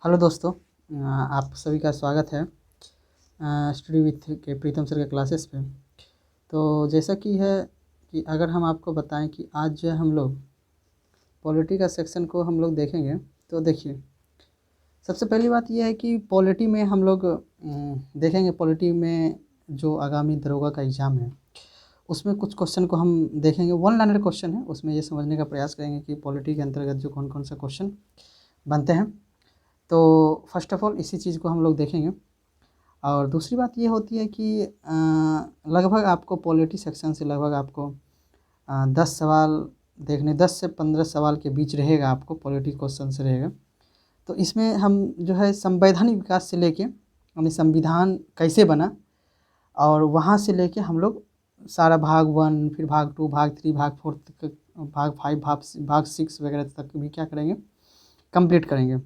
Hello दोस्तों, आप सभी का स्वागत है स्टडी विथ के प्रीतम सर के क्लासेस पे। तो जैसा कि है कि अगर हम आपको बताएं कि आज जो है हम लोग पॉलिटी का सेक्शन को हम लोग देखेंगे। तो देखिए, सबसे पहली बात यह है कि पॉलिटी में हम लोग देखेंगे। पॉलिटी में जो आगामी दरोगा का एग्ज़ाम है उसमें कुछ क्वेश्चन को हम देखेंगे। वन लाइनर क्वेश्चन है, उसमें ये समझने का प्रयास करेंगे कि पॉलिटी के अंतर्गत जो कौन कौन सा क्वेश्चन बनते हैं। तो फर्स्ट ऑफ ऑल इसी चीज़ को हम लोग देखेंगे। और दूसरी बात ये होती है कि लगभग आपको पॉलिटी सेक्शन से लगभग आपको 10 सवाल देखने, 10 से 15 सवाल के बीच रहेगा, आपको पॉलिटी क्वेश्चन से रहेगा। तो इसमें हम जो है संवैधानिक विकास से लेके यानी संविधान कैसे बना और वहाँ से लेके हम लोग सारा भाग 1, फिर भाग 2, भाग 3, भाग 4 तक, भाग 5, भाग 6 वगैरह तक भी क्या करेंगे, कंप्लीट करेंगे।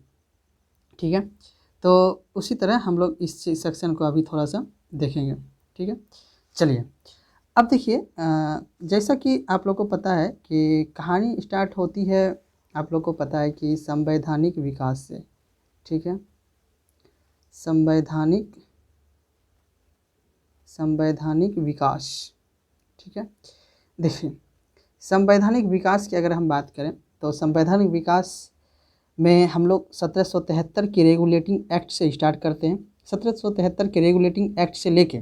ठीक है, तो उसी तरह हम लोग इस सेक्शन को अभी थोड़ा सा देखेंगे। ठीक है, चलिए अब देखिए, जैसा कि आप लोग को पता है कि कहानी स्टार्ट होती है, आप लोग को पता है कि संवैधानिक विकास से। ठीक है, संवैधानिक विकास। ठीक है, देखिए संवैधानिक विकास की अगर हम बात करें तो संवैधानिक विकास में हम लोग 1773 के रेगुलेटिंग एक्ट से स्टार्ट करते हैं। 1773 के रेगुलेटिंग एक्ट से लेके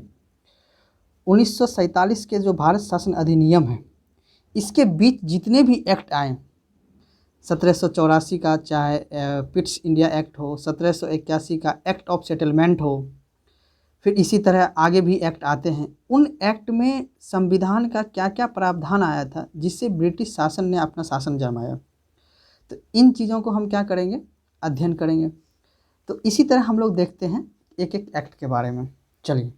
1947 के जो भारत शासन अधिनियम है, इसके बीच जितने भी एक्ट आए, 1784 का चाहे पिट्स इंडिया एक्ट हो, 1781 का एक्ट ऑफ सेटलमेंट हो, फिर इसी तरह आगे भी एक्ट आते हैं। उन एक्ट में संविधान का क्या क्या प्रावधान आया था जिससे ब्रिटिश शासन ने अपना शासन जमाया, तो इन चीज़ों को हम क्या करेंगे, अध्ययन करेंगे। तो इसी तरह हम लोग देखते हैं एक एक एक्ट के बारे में। चलिए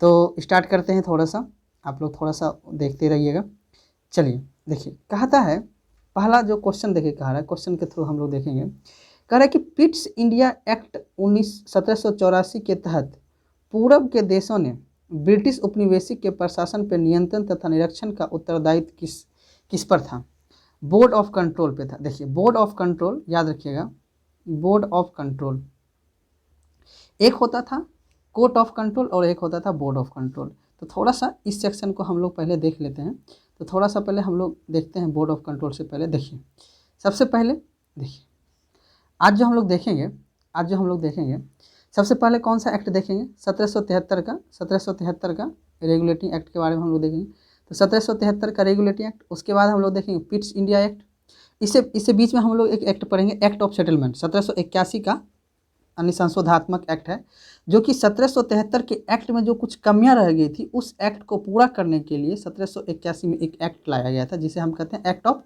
तो स्टार्ट करते हैं, थोड़ा सा आप लोग थोड़ा सा देखते रहिएगा। चलिए देखिए, कहता है पहला जो क्वेश्चन देखिए, कह रहा है, क्वेश्चन के थ्रू हम लोग देखेंगे। कह रहा है कि पिट्स इंडिया एक्ट 1784 के तहत पूर्व के देशों ने ब्रिटिश उपनिवेशिक के प्रशासन पर नियंत्रण तथा निरीक्षण का उत्तरदायित्व किस किस पर था? बोर्ड ऑफ कंट्रोल पे था। देखिए बोर्ड ऑफ कंट्रोल याद रखिएगा, बोर्ड ऑफ कंट्रोल एक होता था कोर्ट ऑफ कंट्रोल और एक होता था बोर्ड ऑफ कंट्रोल। तो थोड़ा सा इस सेक्शन को हम लोग पहले देख लेते हैं। तो थोड़ा सा पहले हम लोग देखते हैं बोर्ड ऑफ कंट्रोल से पहले। देखिए सबसे पहले देखिए, आज जो हम लोग देखेंगे सबसे पहले कौन सा एक्ट देखेंगे, 1773 का रेगुलेटिंग एक्ट के बारे में हम लोग देखेंगे। तो 1773 का रेगुलेटिंग एक्ट, उसके बाद हम लोग देखेंगे पिट्स इंडिया एक्ट। इससे बीच में हम लोग एक एक्ट पढ़ेंगे, एक्ट ऑफ सेटलमेंट, 1781 का यानी संशोधनात्मक एक्ट है, जो कि 1773 के एक्ट में जो कुछ कमियां रह गई थी उस एक्ट को पूरा करने के लिए 1781 में एक एक्ट लाया गया था जिसे हम कहते हैं एक्ट ऑफ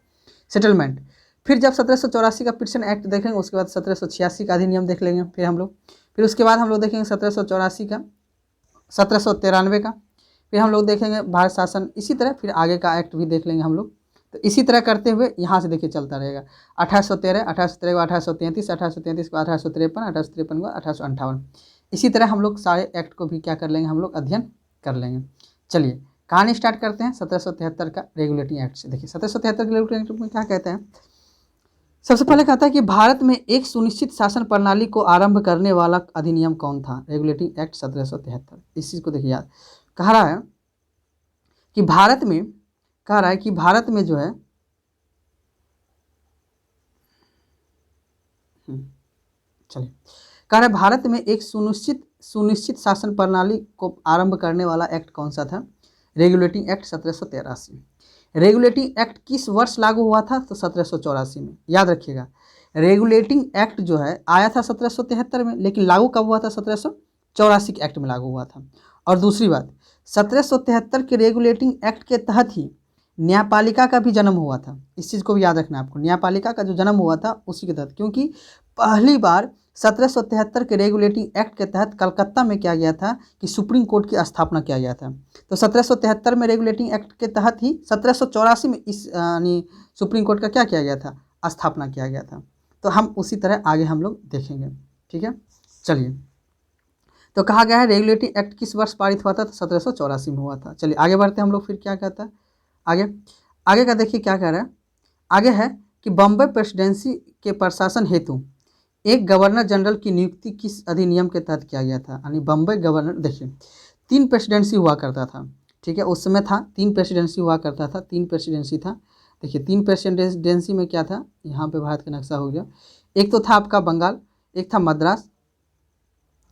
सेटलमेंट। फिर जब 1784 का पिटिशन एक्ट देखेंगे, उसके बाद 1786 का अधिनियम देख लेंगे फिर हम लोग। फिर उसके बाद हम लोग देखेंगे 1784 का, 1793 का, फिर हम लोग देखेंगे भारत शासन। इसी तरह फिर आगे का एक्ट भी देख लेंगे हम लोग। तो इसी तरह करते हुए यहाँ से देखिए चलता रहेगा। 1813, 1813 को 1833, 1833 को 1853, 1853 को 1858। इसी तरह हम लोग सारे एक्ट को भी क्या कर लेंगे, हम लोग अध्ययन कर लेंगे। चलिए कहानी स्टार्ट करते हैं 1773 का रेगुलेटिंग एक्ट से। देखिए 1773 के रेगुलेटिंग एक्ट में क्या कहते हैं, सबसे पहले कहता है कि भारत में एक सुनिश्चित शासन प्रणाली को आरंभ करने वाला अधिनियम कौन था? Regulating act 1773। इस चीज़ को देखिए याद, कह रहा है कि भारत में जो है चलिए, कह रहा है भारत में एक सुनिश्चित शासन प्रणाली को आरंभ करने वाला एक्ट कौन सा था? Regulating act 1783। रेगुलेटिंग एक्ट किस वर्ष लागू हुआ था? तो 1784 में। याद रखिएगा, रेगुलेटिंग एक्ट जो है आया था 1773 में, लेकिन लागू कब हुआ था? 1784 के एक्ट में लागू हुआ था। और दूसरी बात, 1773 के रेगुलेटिंग एक्ट के तहत ही न्यायपालिका का भी जन्म हुआ था। इस चीज़ को भी याद रखना आपको, न्यायपालिका का जो जन्म हुआ था उसी के तहत, क्योंकि पहली बार 1773 के रेगुलेटिंग एक्ट के तहत कलकत्ता में क्या गया था कि सुप्रीम कोर्ट की स्थापना किया गया था। तो 1773 में रेगुलेटिंग एक्ट के तहत ही 1784 में इस यानी सुप्रीम कोर्ट का क्या किया गया था, स्थापना किया गया था। तो हम उसी तरह आगे हम लोग देखेंगे। ठीक है, चलिए तो कहा गया है रेगुलेटिंग एक्ट किस वर्ष पारित हुआ था? तो 1784 में हुआ था। चलिए आगे बढ़ते हैं हम लोग। फिर क्या कहता है आगे का देखिए क्या कह रहा है। आगे है कि बम्बई प्रेसिडेंसी के प्रशासन हेतु एक गवर्नर जनरल की नियुक्ति किस अधिनियम के तहत किया गया था? यानी बम्बई गवर्नर, देखिए 3 प्रेसिडेंसी हुआ करता था, ठीक है, उस समय था 3 प्रेसिडेंसी हुआ करता था, 3 प्रेसिडेंसी था। देखिए 3 प्रेसिडेंसी में क्या था, यहाँ पे भारत का नक्शा हो गया। एक तो था आपका बंगाल, एक था मद्रास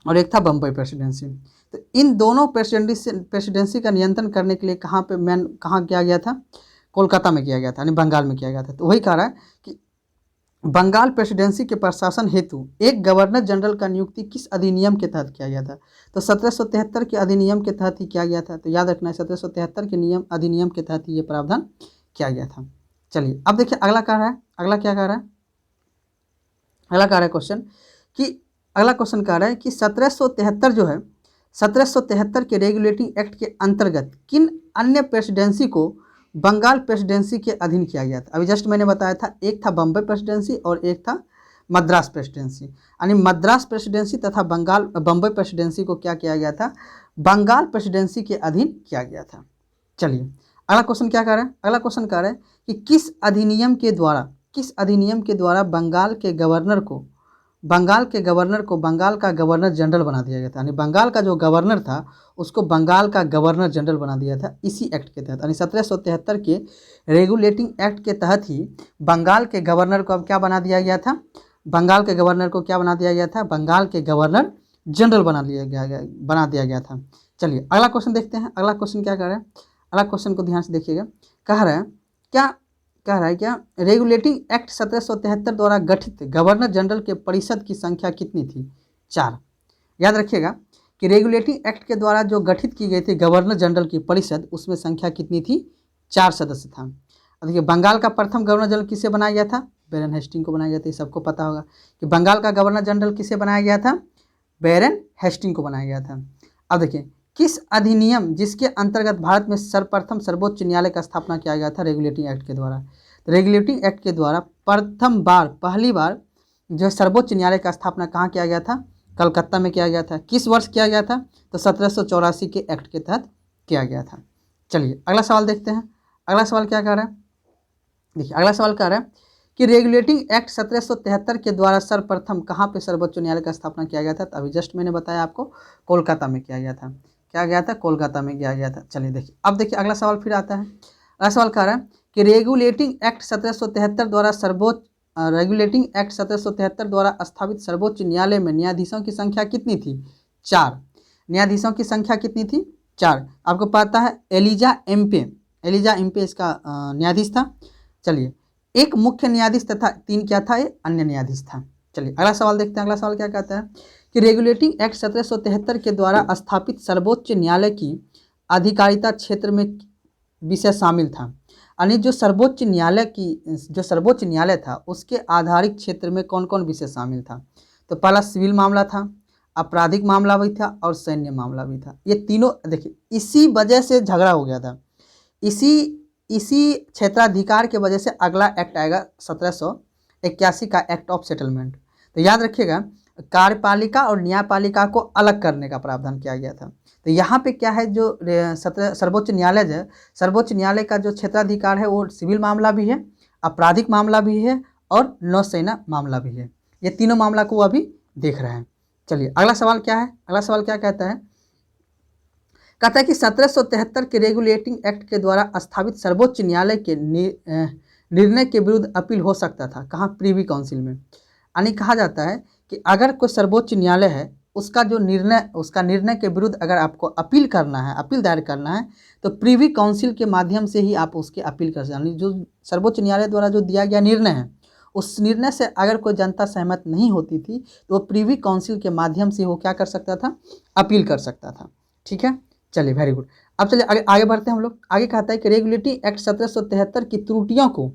और एक था बम्बई प्रेसिडेंसी। तो इन दोनों प्रेसिडेंसी का नियंत्रण करने के लिए कहाँ किया गया था? कोलकाता में किया गया था, यानी बंगाल में किया गया था। तो वही कह रहा है कि बंगाल प्रेसिडेंसी के प्रशासन हेतु एक गवर्नर जनरल का नियुक्ति किस अधिनियम के तहत किया गया था? तो 1773 के अधिनियम के तहत ही किया गया था। तो याद रखना है 1773 के अधिनियम के तहत ही ये प्रावधान किया गया था। चलिए अब देखिए अगला कह रहा है, अगला क्या कह रहा है, अगला कह रहा है क्वेश्चन कि अगला क्वेश्चन कह रहा है कि 1773 जो है 1773 के रेगुलेटिंग एक्ट के अंतर्गत किन अन्य प्रेसिडेंसी को बंगाल प्रेसिडेंसी के अधीन किया गया था? अभी जस्ट मैंने बताया था, एक था बम्बई प्रेसिडेंसी और एक था मद्रास प्रेसिडेंसी। यानी मद्रास प्रेसिडेंसी तथा बम्बई प्रेसिडेंसी को क्या किया गया था? बंगाल प्रेसिडेंसी के अधीन किया गया था। चलिए अगला क्वेश्चन क्या कह रहा है, अगला क्वेश्चन कह रहा है कि किस अधिनियम के द्वारा बंगाल के गवर्नर को बंगाल का गवर्नर जनरल बना दिया गया था? यानी बंगाल का जो गवर्नर था उसको बंगाल का गवर्नर जनरल बना दिया था इसी एक्ट के तहत। यानी 1773 के रेगुलेटिंग एक्ट के तहत ही बंगाल के गवर्नर को अब क्या बना दिया गया था? बंगाल के गवर्नर को क्या बना दिया गया था? बंगाल के गवर्नर जनरल बना दिया गया था। चलिए अगला क्वेश्चन देखते हैं, अगला क्वेश्चन क्या कह रहा है, अगला क्वेश्चन को ध्यान से देखिएगा। कह रहा है क्या रेगुलेटिंग एक्ट 1773 द्वारा गठित गवर्नर जनरल के परिषद की संख्या कितनी थी? 4। याद रखिएगा कि रेगुलेटिंग एक्ट के द्वारा जो गठित की गई थी गवर्नर जनरल की परिषद, उसमें संख्या कितनी थी? 4 सदस्य था। देखिए बंगाल का प्रथम गवर्नर जनरल किसे बनाया गया था? बैरन हेस्टिंग को बनाया गया था। ये सबको पता होगा कि बंगाल का गवर्नर जनरल किसे बनाया गया था? बैरन हेस्टिंग को बनाया गया था। अब देखिए किस अधिनियम जिसके अंतर्गत भारत में सर्वप्रथम सर्वोच्च न्यायालय का स्थापना किया गया था रेगुलेटिंग एक्ट के द्वारा? तो रेगुलेटिंग एक्ट के द्वारा पहली बार जो सर्वोच्च न्यायालय का स्थापना कहाँ किया गया था? कलकत्ता में किया गया था। किस वर्ष किया गया था? तो 1784 के एक्ट के तहत किया गया था। चलिए अगला सवाल देखते हैं, अगला सवाल क्या कह रहा है, देखिए अगला सवाल कह रहा है कि रेगुलेटिंग एक्ट 1773 के द्वारा सर्वप्रथम कहाँ पे सर्वोच्च न्यायालय का स्थापना किया गया था? तो अभी जस्ट मैंने बताया आपको, कोलकाता में किया गया था। क्या गया था? कोलकाता में किया गया था। चलिए देखिए अब देखिए अगला सवाल फिर आता है। अगला सवाल कह रहा है कि रेगुलेटिंग एक्ट 1773 द्वारा स्थापित सर्वोच्च न्यायालय में न्यायाधीशों की संख्या कितनी थी? 4। न्यायाधीशों की संख्या कितनी थी? 4। आपको पता है एलिजा एम्पे इसका न्यायाधीश था। चलिए एक मुख्य न्यायाधीश तथा 3 क्या था? ये अन्य न्यायाधीश था। चलिए अगला सवाल देखते हैं, अगला सवाल क्या कहता है कि रेगुलेटिंग एक्ट 1773 के द्वारा स्थापित सर्वोच्च न्यायालय की अधिकारिता क्षेत्र में विषय शामिल था। यानी जो सर्वोच्च न्यायालय था उसके आधारित क्षेत्र में कौन कौन विषय शामिल था? तो पहला सिविल मामला था, आपराधिक मामला भी था और सैन्य मामला भी था। ये तीनों देखिए इसी वजह से झगड़ा हो गया था, इसी क्षेत्राधिकार के वजह से अगला एक्ट आएगा 1781 का एक्ट ऑफ सेटलमेंट। तो याद रखिएगा कार्यपालिका और न्यायपालिका को अलग करने का प्रावधान किया गया था। तो यहाँ पे क्या है, जो सर्वोच्च न्यायालय का जो क्षेत्राधिकार है वो सिविल मामला भी है, आपराधिक मामला भी है और नौसेना मामला भी है। ये तीनों मामला को वो अभी देख रहे हैं। चलिए अगला सवाल क्या है, अगला सवाल क्या कहता है कि 1773 के रेगुलेटिंग एक्ट के द्वारा स्थापित सर्वोच्च न्यायालय के निर्णय के विरुद्ध अपील हो सकता था। कहाँ? प्रीवी काउंसिल में। यानी कहा जाता है कि अगर कोई सर्वोच्च न्यायालय है उसका निर्णय के विरुद्ध अगर आपको अपील करना है, अपील दायर करना है, तो प्रीवी काउंसिल के माध्यम से ही आप उसके अपील कर सकते हैं। जो सर्वोच्च न्यायालय द्वारा जो दिया गया निर्णय है उस निर्णय से अगर कोई जनता सहमत नहीं होती थी तो वो प्रीवी काउंसिल के माध्यम से वो क्या कर सकता था? अपील कर सकता था। ठीक है, चलिए वेरी गुड। अब चलिए आगे बढ़ते हैं हम लोग। आगे कहता है कि रेगुलेटिंग एक्ट 1773 की त्रुटियों को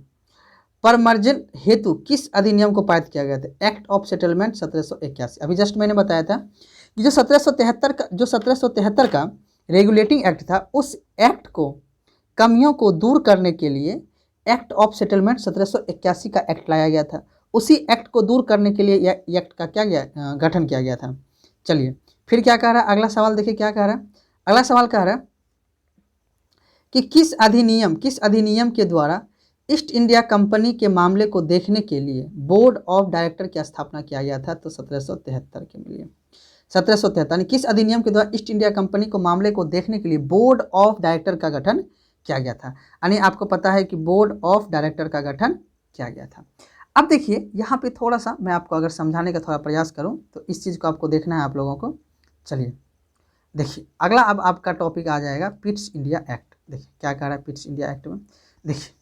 परमार्जन हेतु किस अधिनियम को पारित किया गया था? Act of settlement 1781। अभी जस्ट मैंने बताया था कि जो 1773 का रेगुलेटिंग एक्ट था उस एक्ट को कमियों को दूर करने के लिए एक्ट ऑफ सेटलमेंट 1781 का एक्ट लाया गया था। उसी एक्ट को दूर करने के लिए एक्ट का गठन किया गया था। चलिए फिर क्या कह रहा है, अगला सवाल देखिए क्या कह रहा है। अगला सवाल कह रहा है कि किस अधिनियम के द्वारा ईस्ट इंडिया कंपनी के मामले को देखने के लिए बोर्ड ऑफ डायरेक्टर की स्थापना किया गया था? तो 1773 के लिए 1773 किस अधिनियम के द्वारा ईस्ट इंडिया कंपनी को मामले को देखने के लिए बोर्ड ऑफ डायरेक्टर का गठन किया गया था? यानी आपको पता है कि बोर्ड ऑफ डायरेक्टर का गठन किया गया था। अब देखिए यहाँ पे थोड़ा सा मैं आपको अगर समझाने का थोड़ा प्रयास करूँ तो इस चीज़ को आपको देखना है आप लोगों को। चलिए देखिए अगला अब आपका टॉपिक आ जाएगा पिट्स इंडिया एक्ट। देखिए क्या कह रहा है पिट्स इंडिया एक्ट में। देखिए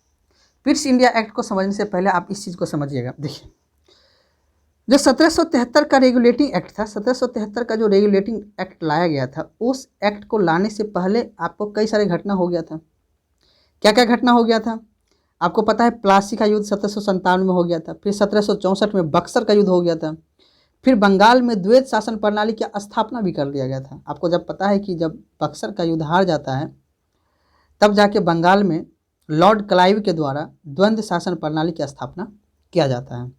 पिट्स इंडिया एक्ट को समझने से पहले आप इस चीज़ को समझिएगा। देखिए जो 1773 का रेगुलेटिंग एक्ट था, 1773 का जो रेगुलेटिंग एक्ट लाया गया था, उस एक्ट को लाने से पहले आपको कई सारे घटना हो गया था। क्या क्या घटना हो गया था आपको पता है? प्लासी का युद्ध 1757 में हो गया था। फिर 1764 में बक्सर का युद्ध हो गया था। फिर बंगाल में द्वैत शासन प्रणाली की स्थापना भी कर दिया गया था। आपको जब पता है कि जब बक्सर का युद्ध हार जाता है तब जाके बंगाल में लॉर्ड क्लाइव के द्वारा द्वंद्व शासन प्रणाली की स्थापना किया जाता है।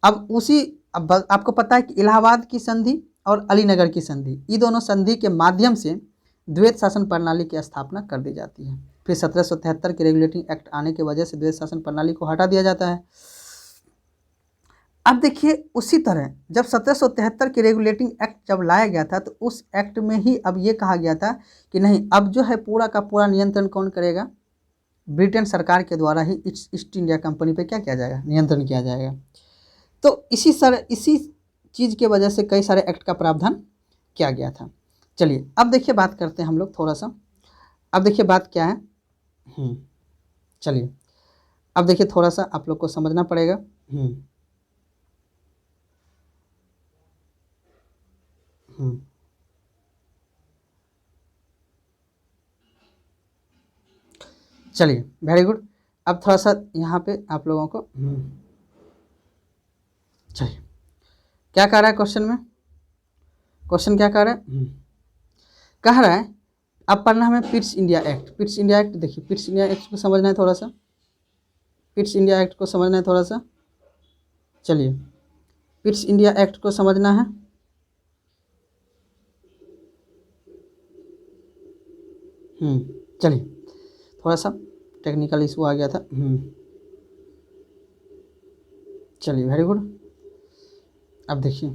अब आपको पता है कि इलाहाबाद की संधि और अलीनगर की संधि, ये दोनों संधि के माध्यम से द्वैत शासन प्रणाली की स्थापना कर दी जाती है। फिर 1773 के रेगुलेटिंग एक्ट आने की वजह से द्वैत शासन प्रणाली को हटा दिया जाता है। अब देखिए उसी तरह जब 1773 के रेगुलेटिंग एक्ट जब लाया गया था तो उस एक्ट में ही अब ये कहा गया था कि नहीं, अब जो है पूरा का पूरा नियंत्रण कौन करेगा? ब्रिटेन सरकार के द्वारा ही ईस्ट इंडिया कंपनी पे क्या किया जाएगा? नियंत्रण किया जाएगा। तो इसी चीज़ के वजह से कई सारे एक्ट का प्रावधान किया गया था। चलिए अब देखिए बात करते हैं हम लोग थोड़ा सा। अब देखिए बात क्या है। चलिए अब देखिए थोड़ा सा आप लोग को समझना पड़ेगा। चलिए वेरी गुड। अब थोड़ा सा यहाँ पे आप लोगों को चलिए क्या कह रहा है क्वेश्चन में? क्वेश्चन क्या कह रहा है? कह रहा है अब पढ़ना हमें Pitt's India act. Pitt's India act देखिए, पिट्स इंडिया एक्ट को समझना है थोड़ा सा। पिट्स इंडिया एक्ट को समझना है थोड़ा सा। चलिए पिट्स इंडिया एक्ट को समझना है। चलिए थोड़ा सा टेक्निकल इशू आ गया था। चलिए वेरी गुड। अब देखिए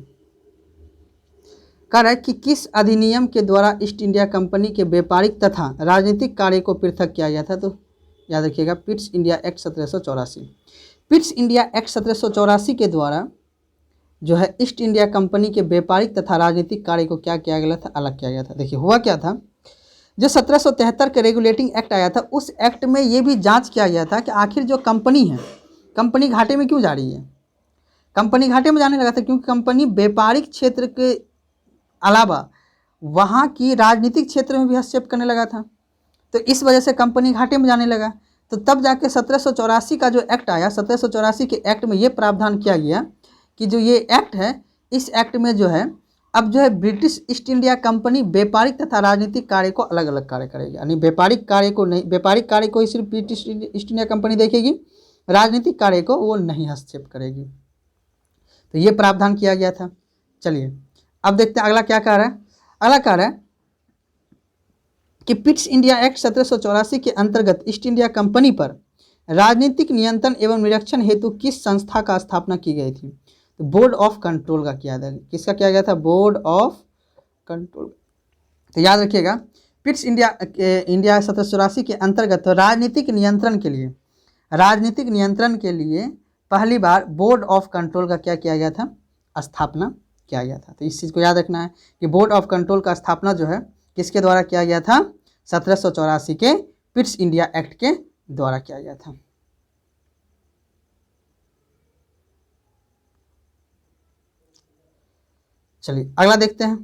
कह रहा है कि किस अधिनियम के द्वारा ईस्ट इंडिया कंपनी के व्यापारिक तथा राजनीतिक कार्य को पृथक किया गया था? तो याद रखिएगा Pitt's India act 1784। Pitt's India act 1784 के द्वारा जो है ईस्ट इंडिया कंपनी के व्यापारिक तथा राजनीतिक कार्य को क्या किया गया था? अलग किया गया था। देखिए हुआ क्या था, जो 1773 के रेगुलेटिंग एक्ट आया था उस एक्ट में ये भी जांच किया गया था कि आखिर जो कंपनी है, कंपनी घाटे में क्यों जा रही है? कंपनी घाटे में जाने लगा था क्योंकि कंपनी व्यापारिक क्षेत्र के अलावा वहाँ की राजनीतिक क्षेत्र में भी हस्तक्षेप करने लगा था। तो इस वजह से कंपनी घाटे में जाने लगा। तो तब जाके 1784 का जो एक्ट आया, 1784 के एक्ट में ये प्रावधान किया गया कि जो ये एक्ट है, इस एक्ट में जो है अब जो है ब्रिटिश ईस्ट इंडिया कंपनी व्यापारिक तथा राजनीतिक कार्य को अलग अलग कार्य करेगी। यानी व्यापारिक कार्य को नहीं, व्यापारिक कार्य को ही सिर्फ ब्रिटिश ईस्ट इंडिया कंपनी देखेगी, राजनीतिक कार्य को वो नहीं हस्तक्षेप करेगी। तो ये प्रावधान किया गया था। चलिए अब देखते हैं अगला क्या कह रहा है। अगला कह रहा है कि पिट्स इंडिया एक्ट 1784 के अंतर्गत ईस्ट इंडिया कंपनी पर राजनीतिक नियंत्रण एवं निरीक्षण हेतु किस संस्था का स्थापना की गई थी? तो बोर्ड ऑफ कंट्रोल का किया था। किसका किया गया था? Board of control. तो याद रखिएगा पिट्स इंडिया 1784 के अंतर्गत राजनीतिक नियंत्रण के लिए पहली बार बोर्ड ऑफ कंट्रोल का क्या किया गया था? स्थापना किया गया था। तो इस चीज़ को याद रखना है कि बोर्ड ऑफ कंट्रोल का स्थापना जो है किसके द्वारा किया गया था? 1784 के पिट्स इंडिया एक्ट के द्वारा किया गया था। चलिए अगला देखते हैं।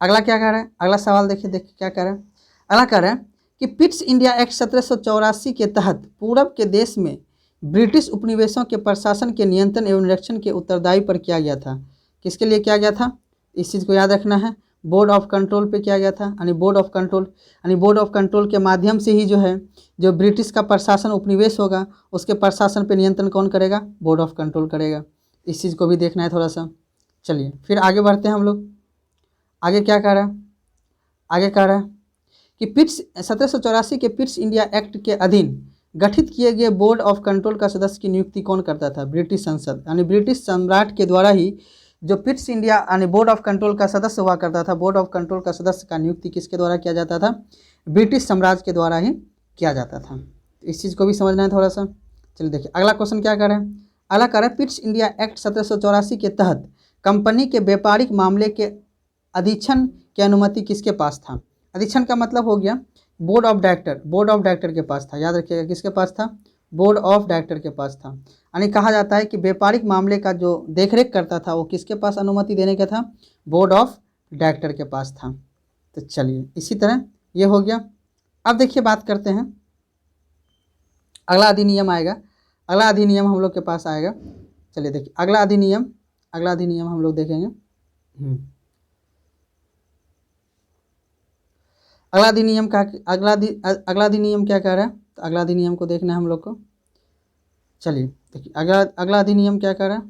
अगला क्या कह रहा है? अगला सवाल देखिए क्या कह रहा है। अगला कह रहा है कि पिट्स इंडिया एक्ट 1784 के तहत पूरब के देश में ब्रिटिश उपनिवेशों के प्रशासन के नियंत्रण एवं निरीक्षण के उत्तरदायी पर किया गया था। किसके लिए किया गया था? इस चीज़ को याद रखना है। बोर्ड ऑफ कंट्रोल पे किया गया था। यानी बोर्ड ऑफ कंट्रोल के माध्यम से ही जो है जो ब्रिटिश का प्रशासन उपनिवेश होगा उसके प्रशासन पे नियंत्रण कौन करेगा? बोर्ड ऑफ कंट्रोल करेगा। इस चीज़ को भी देखना है थोड़ा सा। चलिए फिर आगे बढ़ते हैं हम लोग। आगे क्या कह रहा है? आगे कह रहा है कि 1784 के पिट्स इंडिया एक्ट के अधीन गठित किए गए बोर्ड ऑफ कंट्रोल का सदस्य की नियुक्ति कौन करता था? ब्रिटिश संसद, यानी ब्रिटिश सम्राट के द्वारा ही जो पिट्स इंडिया यानी बोर्ड ऑफ कंट्रोल का सदस्य हुआ करता था, बोर्ड ऑफ कंट्रोल का सदस्य का नियुक्ति किसके द्वारा किया जाता था? ब्रिटिश साम्राज्य के द्वारा ही किया जाता था। इस चीज़ को भी समझना है थोड़ा सा। चलिए देखिए अगला क्वेश्चन क्या कर रहे हैं। अगला कर रहे हैं पिट्स इंडिया एक्ट 1784 के तहत कंपनी के व्यापारिक मामले के अधीक्षण की अनुमति किसके पास था? अधीक्षण का मतलब हो गया बोर्ड ऑफ डायरेक्टर के पास था। याद रखिएगा किसके पास था? बोर्ड ऑफ डायरेक्टर के पास था। यानी कहा जाता है कि व्यापारिक मामले का जो देखरेख करता था वो किसके पास अनुमति देने का था? बोर्ड ऑफ डायरेक्टर के पास था। तो चलिए इसी तरह ये हो गया। अब देखिए बात करते हैं अगला अधिनियम आएगा। अगला अधिनियम हम लोग के पास आएगा। चलिए देखिए अगला अधिनियम हम लोग देखेंगे। अगला अधिनियम क्या कह रहा है? तो अगला अधिनियम को देखना है हम लोग को। चलिए देखिए अगला अधिनियम क्या कह रहा है?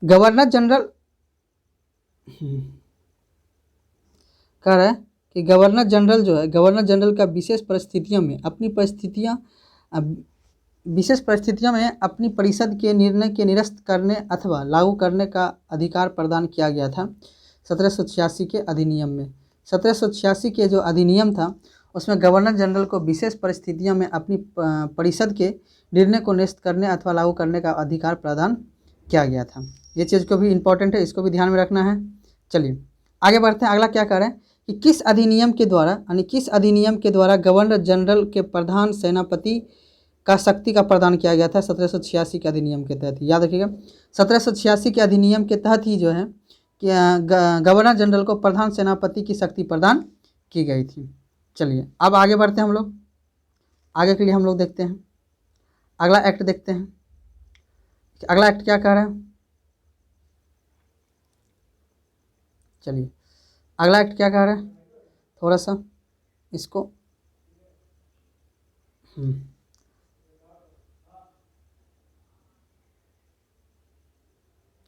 गवर्नर जनरल कह रहा है कि गवर्नर जनरल जो है, गवर्नर जनरल का विशेष परिस्थितियों में अपनी परिषद के निर्णय के निरस्त करने अथवा लागू करने का अधिकार प्रदान किया गया था 1786 के अधिनियम में। 1786 के जो अधिनियम था उसमें गवर्नर जनरल को विशेष परिस्थितियों में अपनी परिषद के निर्णय को निरस्त करने अथवा लागू करने का अधिकार प्रदान किया गया था। ये चीज़ को भी इम्पोर्टेंट है, इसको भी ध्यान में रखना है। चलिए आगे बढ़ते हैं। अगला क्या कह रहे हैं कि किस अधिनियम के द्वारा गवर्नर जनरल के प्रधान सेनापति का शक्ति का प्रदान किया गया था 1786 के अधिनियम के तहत? याद रखिएगा 1786 के अधिनियम के तहत ही जो है कि गवर्नर जनरल को प्रधान सेनापति की शक्ति प्रदान की गई थी। चलिए अब आगे बढ़ते हैं हम लोग। आगे के लिए हम लोग देखते हैं अगला एक्ट देखते हैं। अगला एक्ट क्या कह रहा है? चलिए अगला एक्ट क्या कह रहा है? थोड़ा सा इसको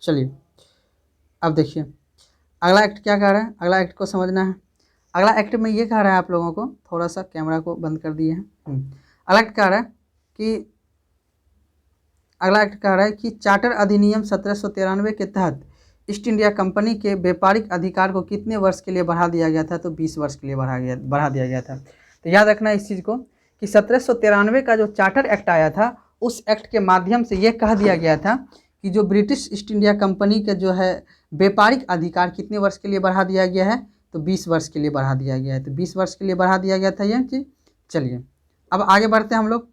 चलिए अब देखिए अगला एक्ट क्या कह रहा है। अगला एक्ट को समझना है। अगला एक्ट में ये कह रहा है आप लोगों को, थोड़ा सा कैमरा को बंद कर दिए हैं। अगला एक्ट कह रहा है कि चार्टर अधिनियम 1793 के तहत ईस्ट इंडिया कंपनी के व्यापारिक अधिकार को कितने वर्ष के लिए बढ़ा दिया गया था? तो 20 वर्ष के लिए बढ़ा दिया गया था। तो याद रखना इस चीज़ को कि 1793 का जो चार्टर एक्ट आया था उस एक्ट के माध्यम से ये कह दिया गया था कि जो ब्रिटिश ईस्ट इंडिया कंपनी का जो है व्यापारिक अधिकार कितने वर्ष के लिए बढ़ा दिया गया है? तो 20 वर्ष के लिए बढ़ा दिया गया है। तो 20 वर्ष के लिए बढ़ा दिया गया था यह चीज़। चलिए अब आगे बढ़ते हैं हम लोग।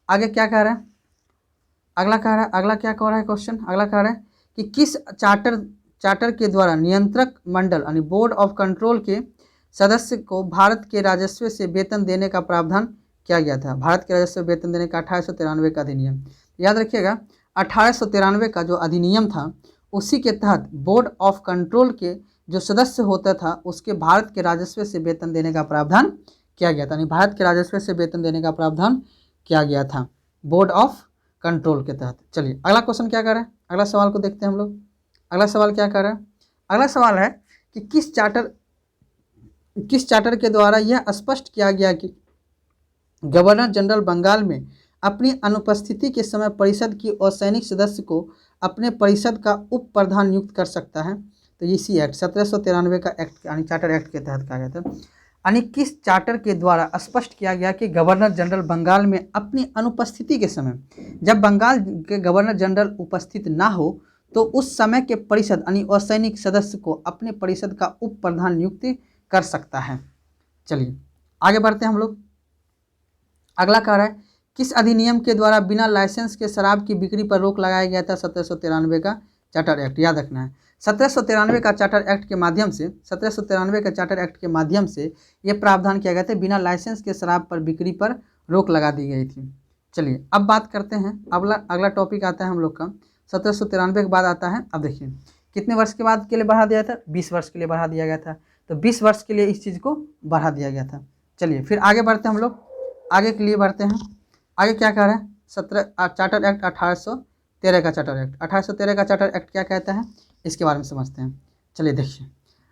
आगे क्या कह रहा है? अगला क्या कह रहा है क्वेश्चन? अगला कह रहा है कि किस चार्टर के द्वारा नियंत्रक मंडल यानी बोर्ड ऑफ कंट्रोल के सदस्य को भारत के राजस्व से वेतन देने का प्रावधान किया गया था? भारत के राजस्व वेतन देने का 1893 का अधिनियम। याद रखिएगा 1893 का जो अधिनियम था उसी के तहत बोर्ड ऑफ कंट्रोल के जो सदस्य होता था उसके भारत के राजस्व से वेतन देने का प्रावधान किया गया था। यानी भारत के राजस्व से वेतन देने का प्रावधान किया गया था बोर्ड ऑफ कंट्रोल के तहत। चलिए अगला क्वेश्चन क्या कर रहा है? अगला सवाल को देखते हैं हम लोग। अगला सवाल क्या कर रहा है? अगला सवाल है कि किस चार्टर के द्वारा यह स्पष्ट किया गया कि गवर्नर जनरल बंगाल में अपनी अनुपस्थिति के समय परिषद की असैनिक सदस्य को अपने परिषद का उप प्रधान नियुक्त कर सकता है? तो इसी एक्ट 1793 का एक्ट यानी चार्टर एक्ट के तहत कहा गया था। यानी किस चार्टर के द्वारा स्पष्ट किया गया कि गवर्नर जनरल बंगाल में अपनी अनुपस्थिति के समय, जब बंगाल के गवर्नर जनरल उपस्थित ना हो तो उस समय के परिषद यानी असैनिक सदस्य को अपने परिषद का उप प्रधान नियुक्त कर सकता है। चलिए आगे बढ़ते हैं हम लोग। अगला कह रहा है किस अधिनियम के द्वारा बिना लाइसेंस के शराब की बिक्री पर रोक लगाया गया था? 1793 का चार्टर एक्ट। याद रखना है 1793 का चार्टर एक्ट के माध्यम से ये प्रावधान किया गया था बिना लाइसेंस के शराब पर बिक्री पर रोक लगा दी गई थी। चलिए अब बात करते हैं अगला टॉपिक आता है हम लोग का 1793 के बाद आता है। अब देखिए कितने वर्ष के बाद के लिए बढ़ा दिया था? 20 वर्ष के लिए बढ़ा दिया गया था। तो 20 वर्ष के लिए इस चीज़ को बढ़ा दिया गया था। चलिए फिर आगे बढ़ते हैं हम लोग, आगे के लिए बढ़ते हैं। आगे क्या कह रहा है? चार्टर एक्ट 1813 का चार्टर एक्ट। 1813 का चार्टर एक्ट क्या कहता है इसके बारे में समझते हैं। चलिए देखिए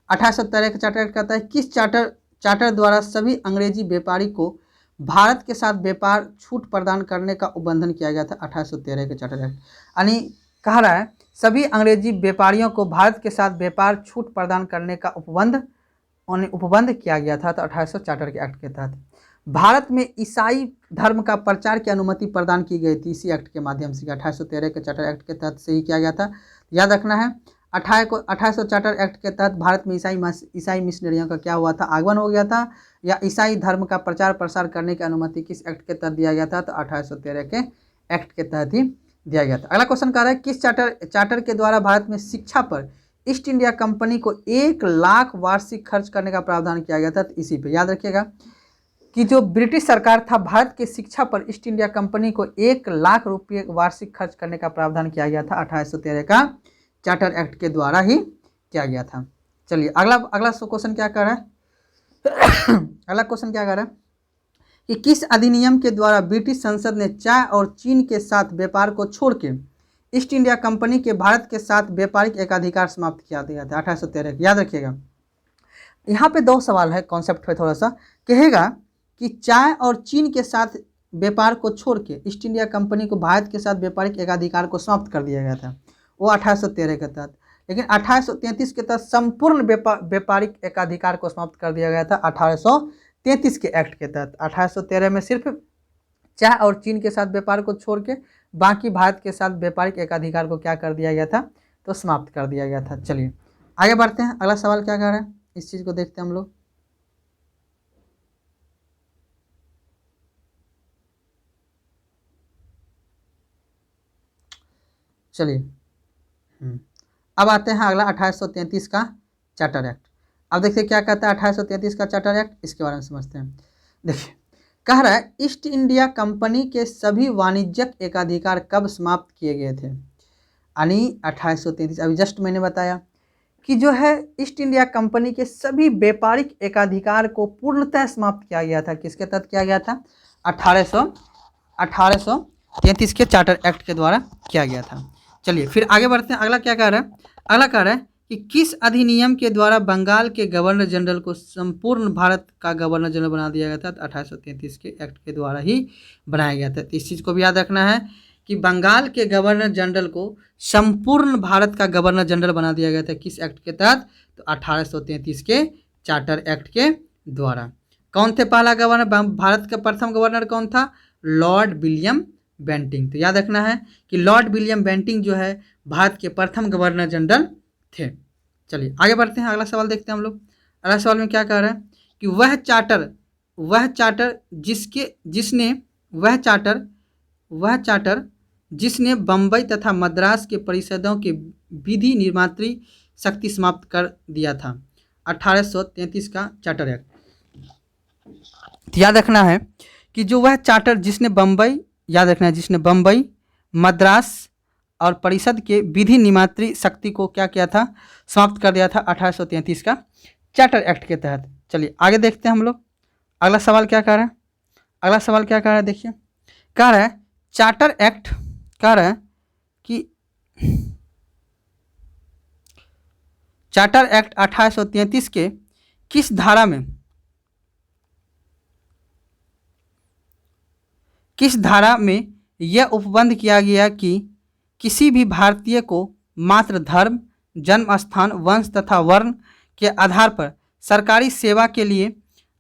1813 का चार्टर एक्ट कहता है किस चार्टर द्वारा सभी अंग्रेजी व्यापारी को भारत के साथ व्यापार छूट प्रदान करने का उल्लंघन किया गया था 1813 के चार्टर एक्ट। यानी कह रहा है सभी अंग्रेजी व्यापारियों को भारत के साथ व्यापार छूट प्रदान करने का उपबंध किया गया था तो 1800 चार्टर के एक्ट के तहत। भारत में ईसाई धर्म का प्रचार की अनुमति प्रदान की गई थी इसी एक्ट के माध्यम से, 1813 के चार्टर एक्ट के तहत से ही किया गया था। याद रखना है 1800 चार्टर एक्ट के तहत भारत में ईसाई मिशनरियों का क्या हुआ था, आगमन हो गया था, या ईसाई धर्म का प्रचार प्रसार करने की अनुमति किस एक्ट के तहत दिया गया था, तो 1813 के एक्ट के तहत ही दिया गया था। अगला क्वेश्चन कह रहा है किस चार्टर के द्वारा भारत में शिक्षा पर ईस्ट इंडिया कंपनी को 1 लाख वार्षिक खर्च करने का प्रावधान किया गया था, तो इसी पे याद रखिएगा कि जो ब्रिटिश सरकार था भारत के शिक्षा पर ईस्ट इंडिया कंपनी को 1 लाख रुपये वार्षिक खर्च करने का प्रावधान किया गया था 1813 का चार्टर एक्ट के द्वारा ही किया गया था। चलिए अगला क्वेश्चन क्या कर रहा है अगला क्वेश्चन क्या कर रहा है कि किस अधिनियम के द्वारा ब्रिटिश संसद ने चाय और चीन के साथ व्यापार को छोड़ के ईस्ट इंडिया कंपनी के भारत के साथ व्यापारिक एकाधिकार समाप्त किया गया था 1813। याद रखिएगा यहाँ पे 2 सवाल है, कॉन्सेप्ट पे थोड़ा सा कहेगा कि चाय और चीन के साथ व्यापार को छोड़ के ईस्ट इंडिया कंपनी को भारत के साथ व्यापारिक एकाधिकार को समाप्त कर दिया गया था, वो 1813 के तहत। लेकिन 1833 के तहत संपूर्ण व्यापारिक एकाधिकार को समाप्त कर दिया गया था 1833 के एक्ट के तहत। 1813 में सिर्फ चाय और चीन के साथ व्यापार को छोड़ के बाकी भारत के साथ व्यापारिक एकाधिकार को क्या कर दिया गया था, तो समाप्त कर दिया गया था। चलिए आगे बढ़ते हैं, अगला सवाल क्या कह रहा है इस चीज़ को देखते हैं हम लोग। चलिए अब आते हैं अगला 1833 का चार्टर एक्ट। अब देखिए क्या कहता है 1833 का चार्टर एक्ट, इसके बारे में समझते हैं। देखिए कह रहा है ईस्ट इंडिया कंपनी के सभी वाणिज्यिक एकाधिकार कब समाप्त किए गए थे, यानी 1833। अभी जस्ट मैंने बताया कि जो है ईस्ट इंडिया कंपनी के सभी व्यापारिक एकाधिकार को पूर्णतः समाप्त किया गया था, किसके तहत किया गया था, 1833 के चार्टर एक्ट के द्वारा किया गया था। चलिए फिर आगे बढ़ते हैं, अगला क्या कह रहा है, अगला कह रहा है कि किस अधिनियम के द्वारा बंगाल के गवर्नर जनरल को संपूर्ण भारत का गवर्नर जनरल बना दिया गया था, तो 1833 के एक्ट के द्वारा ही बनाया गया था। तो इस चीज़ को भी याद रखना है कि बंगाल के गवर्नर जनरल को संपूर्ण भारत का गवर्नर जनरल बना दिया गया था, किस एक्ट के तहत, तो 1833 के चार्टर एक्ट के द्वारा। कौन थे पहला गवर्नर, भारत का प्रथम गवर्नर कौन था, लॉर्ड विलियम बेंटिंग। तो याद रखना है कि लॉर्ड विलियम बेंटिंग जो है भारत के प्रथम गवर्नर जनरल थे। चलिए आगे बढ़ते हैं, अगला सवाल देखते हैं हम लोग। अगला सवाल में क्या कह रहा है कि वह चार्टर जिसने बम्बई तथा मद्रास के परिषदों के विधि निर्मात्री शक्ति समाप्त कर दिया था, 1833 का चार्टर एक्ट। याद रखना है कि जो वह चार्टर जिसने बम्बई मद्रास और परिषद के विधि निर्मात्री शक्ति को क्या किया था, समाप्त कर दिया था 1833 का चार्टर एक्ट के तहत। चलिए आगे देखते हैं हम लोग, अगला सवाल क्या कह रहा है, देखिए कह रहा है चार्टर एक्ट, कह रहा है कि चार्टर एक्ट 1833 के किस धारा में यह उपबंध किया गया कि किसी भी भारतीय को मात्र धर्म, जन्म स्थान, वंश तथा वर्ण के आधार पर सरकारी सेवा के लिए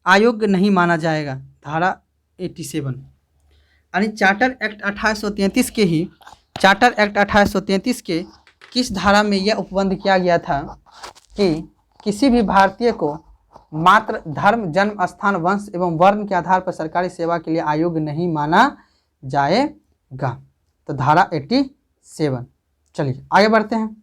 अयोग्य नहीं माना जाएगा, धारा 87। यानी चार्टर एक्ट 1833 के किस धारा में यह उपबंध किया गया था कि किसी भी भारतीय को मात्र धर्म, जन्म स्थान, वंश एवं वर्ण के आधार पर सरकारी सेवा के लिए अयोग्य नहीं माना जाएगा, तो धारा 87। चलिए आगे बढ़ते हैं,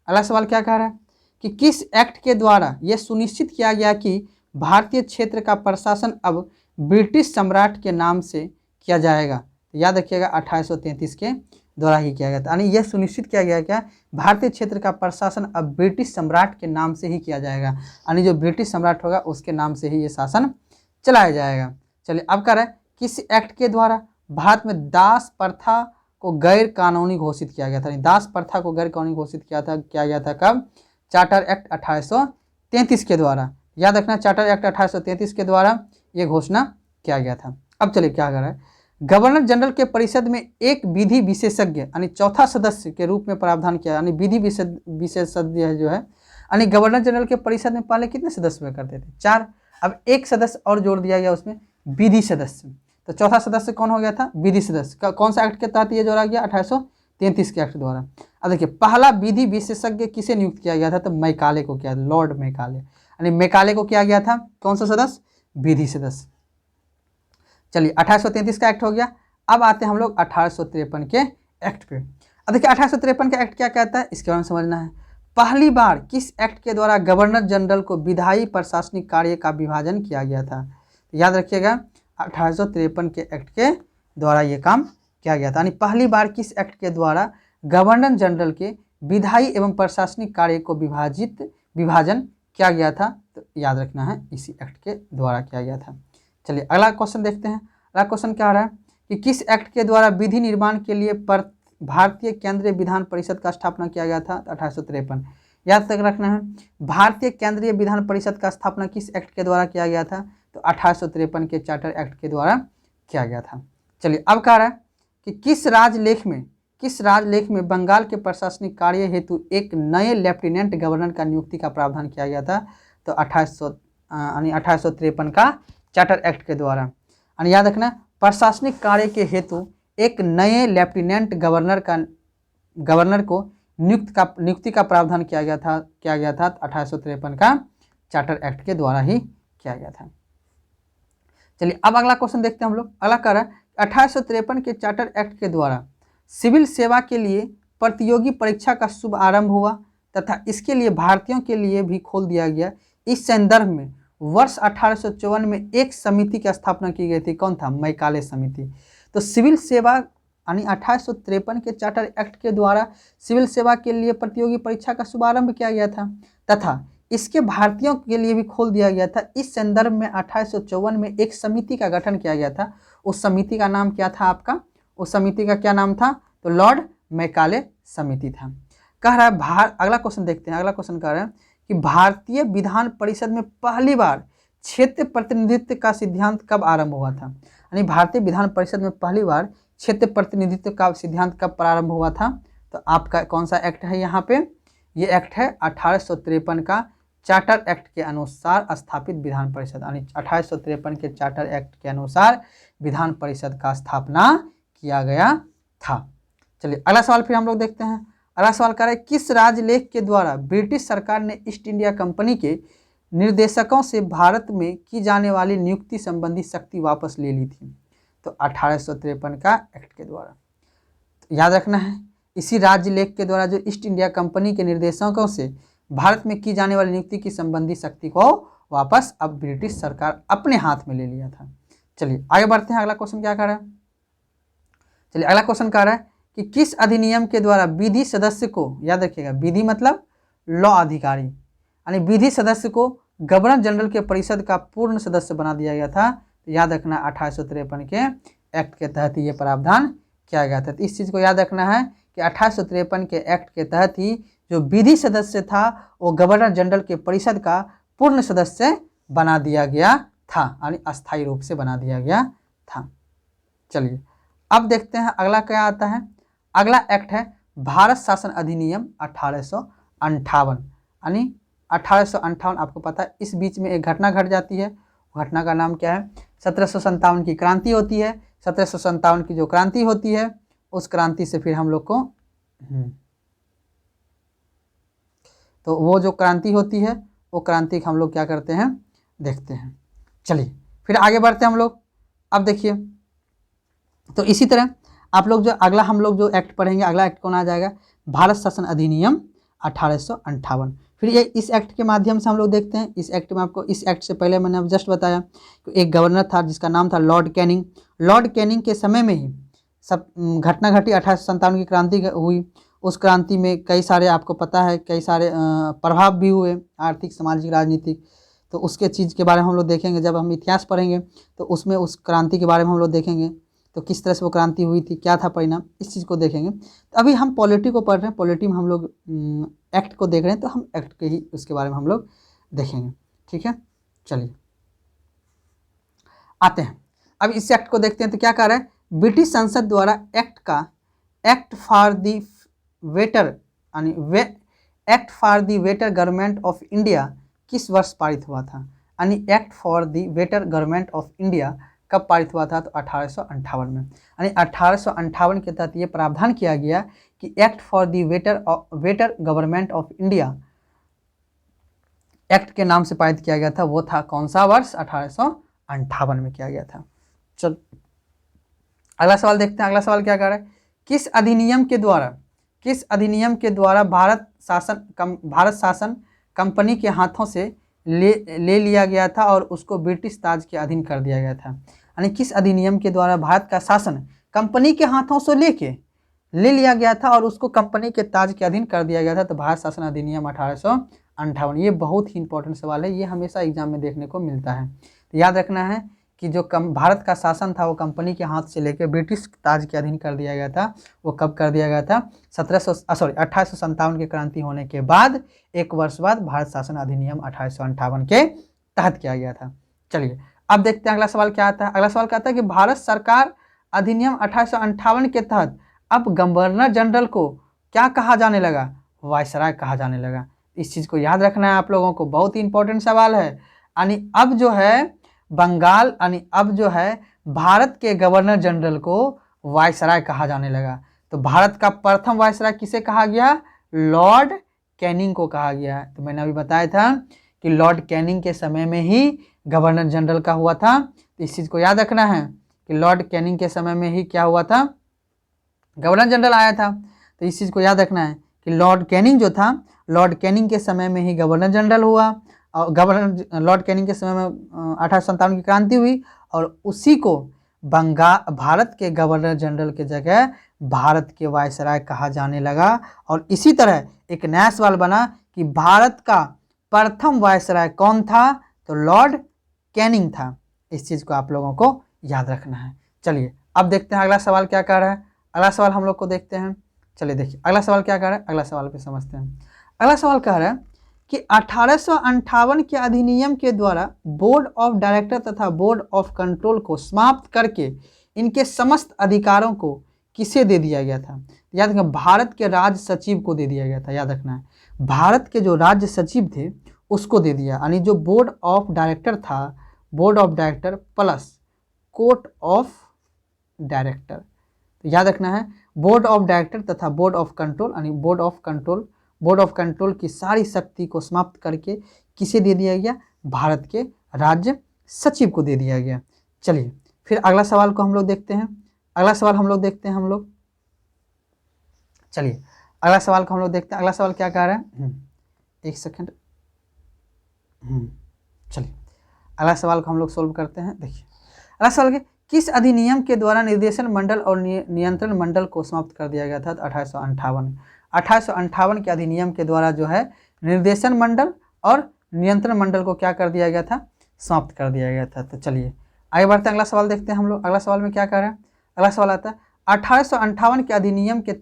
अगला सवाल क्या कह रहा है कि किस एक्ट के द्वारा यह सुनिश्चित किया गया कि भारतीय क्षेत्र का प्रशासन अब ब्रिटिश सम्राट के नाम से किया जाएगा, तो याद रखिएगा 1833 के द्वारा ही किया गया था। यानी यह सुनिश्चित किया गया क्या, भारतीय क्षेत्र का प्रशासन अब ब्रिटिश सम्राट के नाम से ही किया जाएगा, यानी जो ब्रिटिश सम्राट होगा उसके नाम से ही ये शासन चलाया जाएगा। चलिए अब कह रहा है किस एक्ट के द्वारा भारत में दास प्रथा को गैर कानूनी घोषित किया गया था, दास प्रथा को गैर कानूनी घोषित किया गया था कब, चार्टर एक्ट 1833 के द्वारा। याद रखना चार्टर एक्ट 1833 के द्वारा ये घोषणा किया गया था। अब चलिए क्या कर रहा है, गवर्नर जनरल के परिषद में एक विधि विशेषज्ञ यानी चौथा सदस्य के रूप में प्रावधान किया, यानी विधि विशेषज्ञ जो है, यानी गवर्नर जनरल के परिषद में पहले कितने सदस्य हुआ करते थे, 4, अब एक सदस्य और जोड़ दिया गया उसमें, विधि सदस्य। तो चौथा सदस्य कौन हो गया था, विधि सदस्य। कौन सा एक्ट के तहत ये जोड़ा गया, 1833 के एक्ट द्वारा। अब देखिए पहला विधि विशेषज्ञ किसे नियुक्त किया गया था, तो मैकाले को किया, लॉर्ड मैकाले, यानी मैकाले को किया गया था कौन सा सदस्य, विधि सदस्य। चलिए 1833 का एक्ट हो गया। अब आते हैं हम लोग 1853 के एक्ट पे। अब देखिए 1853 का एक्ट क्या कहता है, इसके बारे में समझना है। पहली बार किस एक्ट के द्वारा गवर्नर जनरल को विधायी प्रशासनिक कार्य का विभाजन किया गया था, तो याद रखिएगा 1853 के एक्ट के द्वारा ये काम किया गया था। यानी पहली बार किस एक्ट के द्वारा गवर्नर जनरल के विधायी एवं प्रशासनिक कार्य को विभाजन किया गया था, तो याद रखना है इसी एक्ट के द्वारा किया गया था। चलिए अगला क्वेश्चन देखते हैं। अगला क्वेश्चन क्या आ रहा है कि किस एक्ट के द्वारा विधि निर्माण के लिए भारतीय केंद्रीय विधान परिषद का स्थापना किया गया था, 1853। याद तक रखना है, भारतीय केंद्रीय विधान परिषद का स्थापना किस एक्ट के द्वारा किया गया था, तो 1853 के चार्टर एक्ट के द्वारा किया गया था। चलिए अब कह रहा है कि किस राजलेख में बंगाल के प्रशासनिक कार्य हेतु एक नए लेफ्टिनेंट गवर्नर का नियुक्ति का प्रावधान किया गया था, तो 1853 का चार्टर एक्ट के द्वारा। यानी याद रखना प्रशासनिक कार्य के हेतु एक नए लेफ्टिनेंट गवर्नर को नियुक्ति का प्रावधान किया गया था 1853 का चार्टर एक्ट के द्वारा ही किया गया था। चलिए अब अगला क्वेश्चन देखते हैं हम लोग। अगला कह रहा है 1853 के चार्टर एक्ट के द्वारा सिविल सेवा के लिए प्रतियोगी परीक्षा का शुभ आरंभ हुआ तथा इसके लिए भारतीयों के लिए भी खोल दिया गया। इस संदर्भ में वर्ष 1854 में एक समिति की स्थापना की गई थी, कौन था, मैकाले समिति। तो सिविल सेवा यानी 1853 के चार्टर एक्ट के द्वारा सिविल सेवा के लिए प्रतियोगी परीक्षा का शुभारंभ किया गया था तथा इसके भारतीयों के लिए भी खोल दिया गया था। इस संदर्भ में 1854 में एक समिति का गठन किया गया था। उस समिति का नाम क्या था आपका, उस समिति का क्या नाम था, तो लॉर्ड मैकाले समिति था। कह रहा है अगला क्वेश्चन देखते हैं। अगला क्वेश्चन कह रहा है कि भारतीय विधान परिषद में पहली बार क्षेत्र प्रतिनिधित्व का सिद्धांत कब आरंभ हुआ था। यानी भारतीय विधान परिषद में पहली बार क्षेत्र प्रतिनिधित्व का सिद्धांत कब प्रारंभ हुआ था, तो आपका कौन सा एक्ट है यहाँ पे, ये एक्ट है 1853 का चार्टर एक्ट के अनुसार स्थापित विधान परिषद। यानी 1853 के चार्टर एक्ट के अनुसार विधान परिषद का स्थापना किया गया था। चलिए अगला सवाल फिर हम लोग देखते हैं। अगला सवाल कर रहा है किस राजलेख के द्वारा ब्रिटिश सरकार ने ईस्ट इंडिया कंपनी के निर्देशकों से भारत में की जाने वाली नियुक्ति संबंधी शक्ति वापस ले ली थी, तो 1853 का एक्ट के द्वारा। तो याद रखना है इसी राजलेख के द्वारा जो ईस्ट इंडिया कंपनी के निर्देशकों से भारत में की जाने वाली नियुक्ति की संबंधी शक्ति को वापस अब ब्रिटिश सरकार अपने हाथ में ले लिया था। चलिए आगे बढ़ते हैं। अगला क्वेश्चन क्या कर रहा है, चलिए अगला क्वेश्चन कह रहा है कि किस अधिनियम के द्वारा विधि सदस्य को, याद रखिएगा विधि मतलब लॉ अधिकारी, यानी विधि सदस्य को गवर्नर जनरल के परिषद का पूर्ण सदस्य बना दिया गया था। तो याद रखना 1853 के एक्ट के तहत ये प्रावधान किया गया था। तो इस चीज़ को याद रखना है कि 1853 के एक्ट के तहत ही जो विधि सदस्य था वो गवर्नर जनरल के परिषद का पूर्ण सदस्य बना दिया गया था, यानी अस्थायी रूप से बना दिया गया था। चलिए अब देखते हैं अगला क्या आता है। अगला एक्ट है भारत शासन अधिनियम 1858, यानी 1858 आपको पता है इस बीच में एक घटना घट जाती है। घटना का नाम क्या है, 1757 की क्रांति होती है। 1757 की जो क्रांति होती है उस क्रांति से फिर हम लोग को तो वो जो क्रांति होती है वो क्रांति हम लोग क्या करते हैं, देखते हैं। चलिए फिर आगे बढ़ते हैं हम लोग। अब देखिए तो इसी तरह आप लोग जो अगला हम लोग जो एक्ट पढ़ेंगे, अगला एक्ट कौन आ जाएगा, भारत शासन अधिनियम 1858। फिर ये इस एक्ट के माध्यम से हम लोग देखते हैं। इस एक्ट में आपको, इस एक्ट से पहले मैंने अब जस्ट बताया कि एक गवर्नर था जिसका नाम था लॉर्ड कैनिंग। लॉर्ड कैनिंग के समय में ही सब घटना घटी, 1857 की क्रांति हुई। उस क्रांति में कई सारे आपको पता है कई सारे प्रभाव भी हुए, आर्थिक, सामाजिक, राजनीतिक। तो उसके चीज़ के बारे में हम लोग देखेंगे जब हम इतिहास पढ़ेंगे, तो उसमें उस क्रांति के बारे में हम लोग देखेंगे तो किस तरह से वो क्रांति हुई थी, क्या था परिणाम, इस चीज़ को देखेंगे। तो अभी हम पॉलिटी को पढ़ रहे हैं, पॉलिटी में हम लोग एक्ट को देख रहे हैं, तो हम एक्ट के ही उसके बारे में हम लोग देखेंगे, ठीक है। चलिए आते हैं अब इस एक्ट को देखते हैं तो क्या कह रहा है, ब्रिटिश संसद द्वारा एक्ट फॉर दी वेटर यानी act for the waiter government of India किस वर्ष पारित हुआ था, यानी act for the waiter government of India कब पारित हुआ था, तो 1858 में। यानी 1858 के तहत ये प्रावधान किया गया कि act for the waiter government of India act के नाम से पारित किया गया था। वो था कौन सा वर्ष, 1858 में किया गया था। चल अगला सवाल देखते हैं। अगला सवाल क्या कह रहा है, किस अधिनियम के द्वारा भारत शासन कंपनी के हाथों से ले लिया गया था और उसको ब्रिटिश ताज के अधीन कर दिया गया था। यानी किस अधिनियम के द्वारा भारत का शासन कंपनी के हाथों से ले लिया गया था और उसको कंपनी के ताज के अधीन कर दिया गया था, तो भारत शासन अधिनियम 1858। ये बहुत ही इंपॉर्टेंट सवाल है, ये हमेशा एग्जाम में देखने को मिलता है। तो याद रखना है कि जो भारत का शासन था वो कंपनी के हाथ से लेकर ब्रिटिश ताज के अधीन कर दिया गया था। वो कब कर दिया गया था, 1857 की क्रांति होने के बाद 1 वर्ष बाद भारत शासन अधिनियम 1858 के तहत किया गया था। चलिए अब देखते हैं अगला सवाल क्या आता है। अगला सवाल क्या आता है कि भारत सरकार अधिनियम 1858 के तहत अब गवर्नर जनरल को क्या कहा जाने लगा, वायसराय कहा जाने लगा। इस चीज़ को याद रखना है आप लोगों को, बहुत ही इंपॉर्टेंट सवाल है। यानी अब जो है बंगाल अब जो है भारत के गवर्नर जनरल को वायसराय कहा जाने लगा। तो भारत का प्रथम वायसराय किसे कहा गया, लॉर्ड कैनिंग को कहा गया है। तो मैंने अभी बताया था कि लॉर्ड कैनिंग के समय में ही गवर्नर जनरल का हुआ था। तो इस चीज़ को याद रखना है कि लॉर्ड कैनिंग के समय में ही क्या हुआ था, गवर्नर जनरल आया था। तो इस चीज़ को याद रखना है कि लॉर्ड कैनिंग जो था, लॉर्ड कैनिंग के समय में ही गवर्नर जनरल हुआ और लॉर्ड कैनिंग के समय में 1857 की क्रांति हुई और उसी को भारत के गवर्नर जनरल के जगह भारत के वायसराय कहा जाने लगा। और इसी तरह एक नया सवाल बना कि भारत का प्रथम वायसराय कौन था, तो लॉर्ड कैनिंग था। इस चीज़ को आप लोगों को याद रखना है। चलिए अब देखते हैं अगला सवाल क्या कह रहा है। अगला सवाल हम लोग को देखते हैं। चलिए देखिए अगला सवाल क्या कह रहा है, अगला सवाल पे समझते हैं। अगला सवाल कह रहा है कि 1858 के अधिनियम के द्वारा बोर्ड ऑफ डायरेक्टर तथा बोर्ड ऑफ कंट्रोल को समाप्त करके इनके समस्त अधिकारों को किसे दे दिया गया था, याद रखना, भारत के राज्य सचिव को दे दिया गया था। याद रखना है, भारत के जो राज्य सचिव थे उसको दे दिया। यानी जो बोर्ड ऑफ डायरेक्टर था, board of director plus court of director, तो याद रखना है बोर्ड ऑफ डायरेक्टर तथा बोर्ड ऑफ कंट्रोल, यानी बोर्ड ऑफ कंट्रोल की सारी शक्ति को समाप्त करके किसे दे दिया गया, भारत के राज्य सचिव को दे दिया गया। चलिए फिर अगला सवाल को हम लोग देखते हैं। अगला सवाल चलिए अगला सवाल को हम लोग देखते हैं। अगला सवाल क्या कह रहा है, एक सेकंड, चलिए अगला सवाल को हम लोग सोल्व करते हैं। देखिए अगला सवाल के किस अधिनियम के द्वारा निर्देशन मंडल और नियंत्रण मंडल को समाप्त कर दिया गया था, तो 1858 के अधिनियम के द्वारा जो है निर्देशन मंडल और नियंत्रण मंडल को क्या कर दिया गया था, समाप्त कर दिया गया था। तो चलिए आगे बढ़ते हैं, अगला सवाल देखते हैं हम लोग। अगला सवाल में क्या कह रहे हैं, अगला सवाल आता है 1858 के अधिनियम के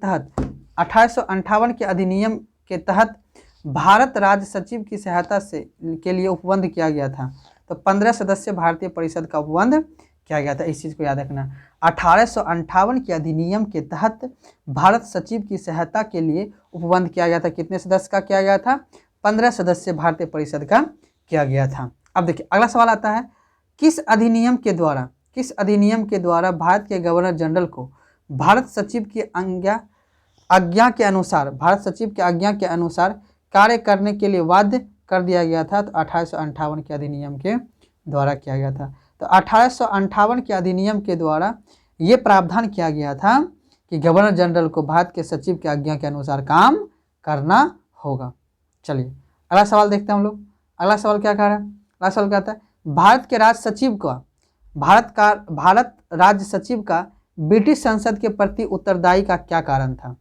तहत भारत राज्य सचिव की सहायता से के लिए उपबंध किया गया था। तो 15 सदस्य भारतीय परिषद का उपबंध किया गया था। इस चीज़ को याद रखना, 1858 के अधिनियम के तहत भारत सचिव की सहायता के लिए उपबंध किया गया था। कितने सदस्य का किया गया था, 15 सदस्य भारतीय परिषद का किया गया था। अब देखिए अगला सवाल आता है किस अधिनियम के द्वारा भारत के गवर्नर जनरल को भारत सचिव की आज्ञा के अनुसार कार्य करने के लिए बाध्य कर दिया गया था। तो 1858 के अधिनियम के द्वारा किया गया था। तो 1858 के अधिनियम के द्वारा ये प्रावधान किया गया था कि गवर्नर जनरल को भारत के सचिव की आज्ञा के अनुसार काम करना होगा। चलिए अगला सवाल देखते हैं हम लोग। अगला सवाल क्या कह रहा है, अगला सवाल क्या आता है भारत राज्य सचिव का ब्रिटिश संसद के प्रति उत्तरदायी का क्या कारण था,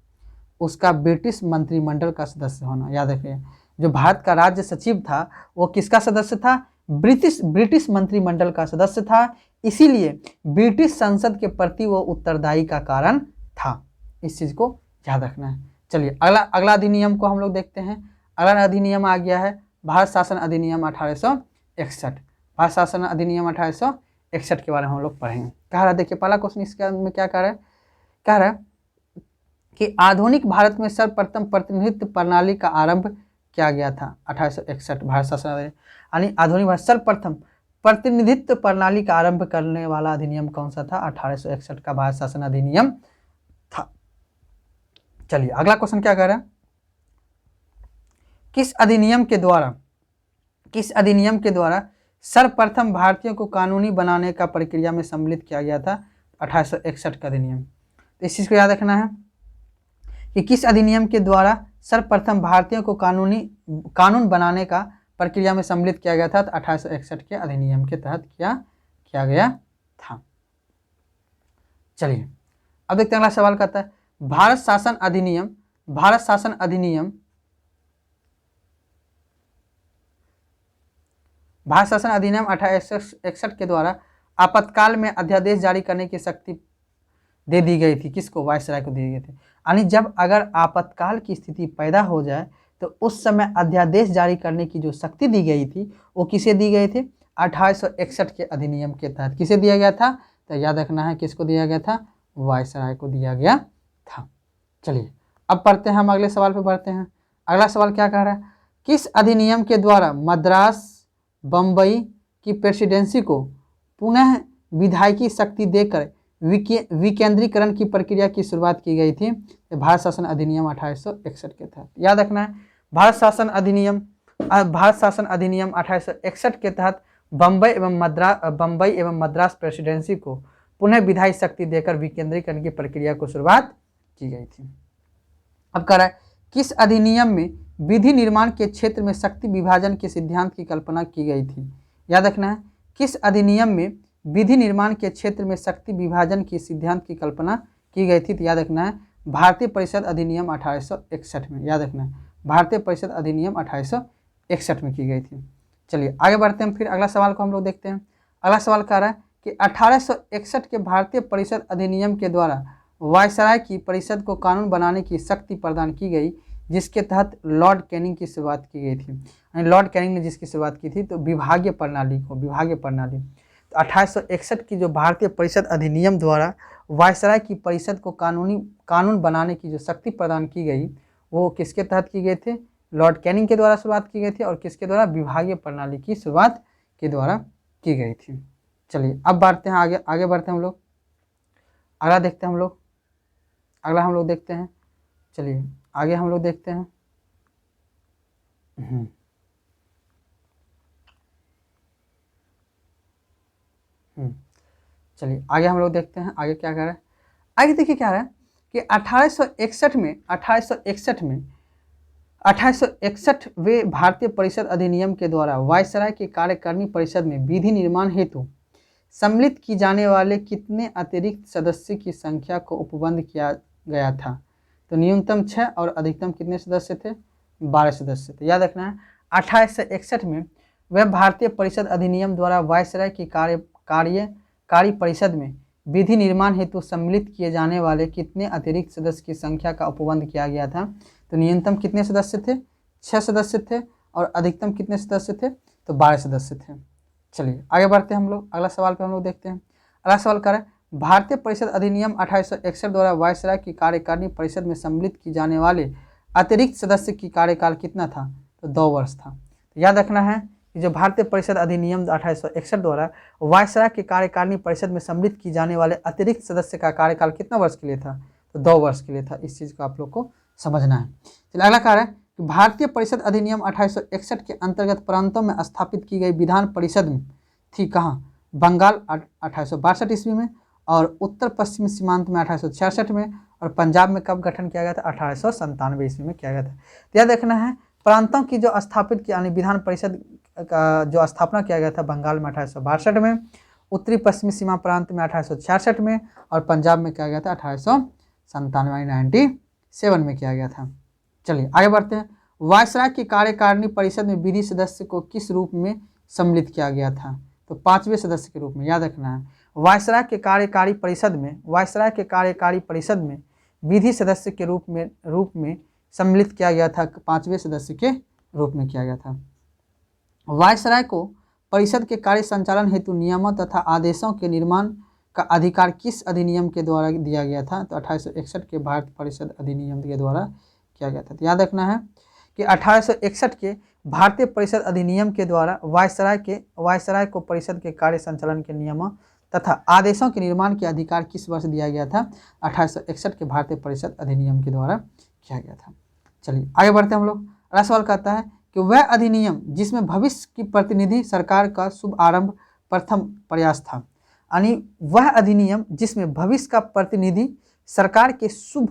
उसका ब्रिटिश मंत्रिमंडल का सदस्य होना। याद रखिए जो भारत का राज्य सचिव था वो किसका सदस्य था, ब्रिटिश मंत्रिमंडल का सदस्य था, इसीलिए ब्रिटिश संसद के प्रति वो उत्तरदायी का कारण था। इस चीज़ को याद रखना है। चलिए अगला अधिनियम को हम लोग देखते हैं। अगला अधिनियम आ गया है भारत शासन अधिनियम 1861। भारत शासन अधिनियम 1861 के बारे में हम लोग पढ़ेंगे। कह रहा है, देखिए पहला क्वेश्चन इसके में क्या कह रहा है, कह रहा है कि आधुनिक भारत में सर्वप्रथम प्रतिनिधित्व प्रणाली का आरंभ किया गया था 1861 भारत शासन अधिनियम, यानी आधुनिक भारत सर्वप्रथम प्रतिनिधित्व प्रणाली का आरंभ करने वाला अधिनियम कौन सा था, 1861 का भारत शासन अधिनियम था। चलिए अगला क्वेश्चन क्या कह रहा है, किस अधिनियम के द्वारा सर्वप्रथम भारतीयों को कानूनी बनाने का प्रक्रिया में सम्मिलित किया गया था, 1861 का अधिनियम। तो इस चीज़ को याद रखना है कि किस अधिनियम के द्वारा सर्वप्रथम भारतीयों को कानून बनाने का प्रक्रिया में सम्मिलित किया गया था, तो 1861 के अधिनियम के तहत क्या किया गया था। चलिए अब देखते हैं अगला सवाल कहता है, भारत शासन अधिनियम 1861 के द्वारा आपातकाल में अध्यादेश जारी करने की शक्ति दे दी गई थी, किसको, वायसराय को दी गई थी। यानी जब अगर आपातकाल की स्थिति पैदा हो जाए तो उस समय अध्यादेश जारी करने की जो शक्ति दी गई थी वो किसे दी गई थी, 1861 के अधिनियम के तहत किसे दिया गया था, तो याद रखना है किसको दिया गया था, वायसराय को दिया गया था। चलिए अब पढ़ते हैं, हम अगले सवाल पे बढ़ते हैं। अगला सवाल क्या कह रहा है, किस अधिनियम के द्वारा मद्रास बम्बई की प्रेसिडेंसी को पुनः विधायकी शक्ति देकर विकेंद्रीकरण की प्रक्रिया की शुरुआत की गई थी, भारत शासन अधिनियम 1861 के तहत। याद रखना है भारत शासन अधिनियम 1861 के तहत बम्बई एवं मद्रास प्रेसिडेंसी को पुनः विधायी शक्ति देकर विकेंद्रीकरण की प्रक्रिया को शुरुआत की गई थी। अब कह रहा है किस अधिनियम में विधि निर्माण के क्षेत्र में शक्ति विभाजन के सिद्धांत की कल्पना की गई थी। याद रखना है किस अधिनियम में विधि निर्माण के क्षेत्र में शक्ति विभाजन के सिद्धांत की कल्पना की गई थी, तो याद रखना है भारतीय परिषद अधिनियम 1861 में। याद रखना है भारतीय परिषद अधिनियम 1861 में की गई थी। चलिए आगे बढ़ते हैं, फिर अगला सवाल को हम लोग देखते हैं। अगला सवाल कह रहा है कि 1861 के भारतीय परिषद अधिनियम के द्वारा वायसराय की परिषद को कानून बनाने की शक्ति प्रदान की गई, जिसके तहत लॉर्ड कैनिंग की शुरुआत की गई थी। यानी लॉर्ड कैनिंग ने जिसकी शुरुआत की थी, तो विभागीय प्रणाली। तो 1861 की जो भारतीय परिषद अधिनियम द्वारा वायसराय की परिषद को कानून बनाने की जो शक्ति प्रदान की गई, वो किसके तहत की गई थी, लॉर्ड कैनिंग के द्वारा शुरुआत की गई थी, और किसके द्वारा, विभागीय प्रणाली की शुरुआत के द्वारा की गई थी। चलिए अब बढ़ते हैं आगे बढ़ते हैं हम लोग, अगला देखते हैं हम लोग, देखते हैं। चलिए आगे हम लोग देखते हैं। चलिए आगे हम लोग देखते हैं, आगे क्या कह रहा है। आगे देखिए क्या रहा है कि 1861 भारतीय परिषद अधिनियम के द्वारा वायसराय की कार्यकारिणी परिषद में विधि निर्माण हेतु सम्मिलित की जाने वाले कितने अतिरिक्त सदस्य की संख्या को उपबंध किया गया था, तो न्यूनतम 6 और अधिकतम कितने सदस्य थे, 12 सदस्य थे। याद रखना है 1861 में वह भारतीय परिषद अधिनियम द्वारा वायसराय की कार्य परिषद में विधि निर्माण हेतु सम्मिलित किए जाने वाले कितने अतिरिक्त सदस्य की संख्या का उपबंध किया गया था, तो न्यूनतम कितने सदस्य थे, 6 सदस्य थे, और अधिकतम कितने सदस्य थे, तो 12 सदस्य थे। चलिए आगे बढ़ते हैं हम लोग, अगला सवाल पे हम लोग देखते हैं। अगला सवाल कर रहे हैं भारतीय परिषद अधिनियम 1861 द्वारा वायसराय की कार्यकारिणी परिषद में सम्मिलित की जाने वाले अतिरिक्त सदस्य की कार्यकाल कितना था, तो 2 वर्ष था। तो याद रखना है कि जो भारतीय परिषद अधिनियम 1861 द्वारा वायसराय की कार्यकारिणी परिषद में सम्मिलित की जाने वाले अतिरिक्त सदस्य का कार्यकाल कितना वर्ष के लिए था, तो 2 वर्ष के लिए था। इस चीज़ को आप लोग को समझना है। चलिए अगला कार्य है कि भारतीय परिषद अधिनियम 1861 के अंतर्गत प्रांतों में स्थापित की गई विधान परिषद में थी कहाँ, बंगाल 1862 ईस्वी में, और उत्तर पश्चिमी सीमांत में 1866 में, और पंजाब में कब गठन किया गया था, 1897 ईस्वी में किया गया था। तो याद रखना है प्रांतों की जो स्थापित की यानी विधान परिषद का जो स्थापना किया गया था बंगाल में 1862 में, उत्तरी पश्चिमी सीमा प्रांत में 1866 में, और पंजाब में किया गया था 1897 में किया गया था। चलिए आगे बढ़ते हैं। वायसराय की कार्यकारिणी परिषद में विधि सदस्य को किस रूप में सम्मिलित किया गया था, तो 5वें सदस्य के रूप में। याद रखना है वायसराय के कार्यकारी परिषद में विधि सदस्य के रूप में सम्मिलित किया गया था, 5वें सदस्य के रूप में किया गया था। वायसराय को परिषद के कार्य संचालन हेतु नियमों तथा आदेशों के निर्माण का अधिकार किस अधिनियम के द्वारा दिया गया था? तो 1861 के भारत परिषद अधिनियम के द्वारा किया गया था। तो याद रखना है कि 1861 के भारतीय परिषद अधिनियम के द्वारा वायसराय को परिषद के कार्य संचालन के नियमों तथा आदेशों के निर्माण के अधिकार किस वर्ष दिया गया था? 1861 के भारतीय परिषद अधिनियम के द्वारा किया गया था। चलिए आगे बढ़ते हैं हम लोग। अगला सवाल कहता है कि वह अधिनियम जिसमें भविष्य की प्रतिनिधि सरकार का शुभ आरंभ प्रथम प्रयास था, यानी वह अधिनियम जिसमें भविष्य का प्रतिनिधि सरकार के शुभ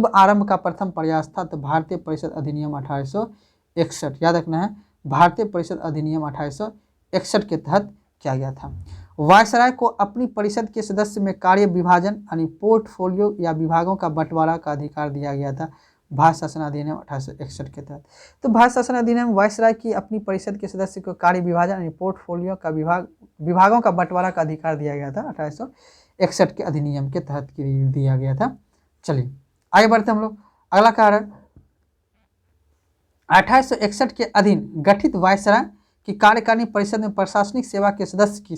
आरंभ का प्रथम प्रयास था। तो भारतीय परिषद अधिनियम 1861, याद रखना है, भारतीय परिषद अधिनियम 1861 के तहत किया गया था। वायसराय को अपनी परिषद के सदस्य में कार्य विभाजन यानी पोर्टफोलियो या विभागों का बंटवारा का अधिकार दिया गया था भारत शासन अधिनियम 1861 के तहत। तो भारत शासन अधिनियम वायसराय की अपनी परिषद के सदस्य को कार्य विभाजन यानी पोर्टफोलियो का विभागों का बंटवारा का अधिकार दिया गया था 1861 के अधिनियम के तहत दिया गया था। चलिए आगे बढ़ते हम लोग। अगला कार्य 1861 के अधीन गठित वायसराय की कार्यकारिणी परिषद में प्रशासनिक सेवा के सदस्य की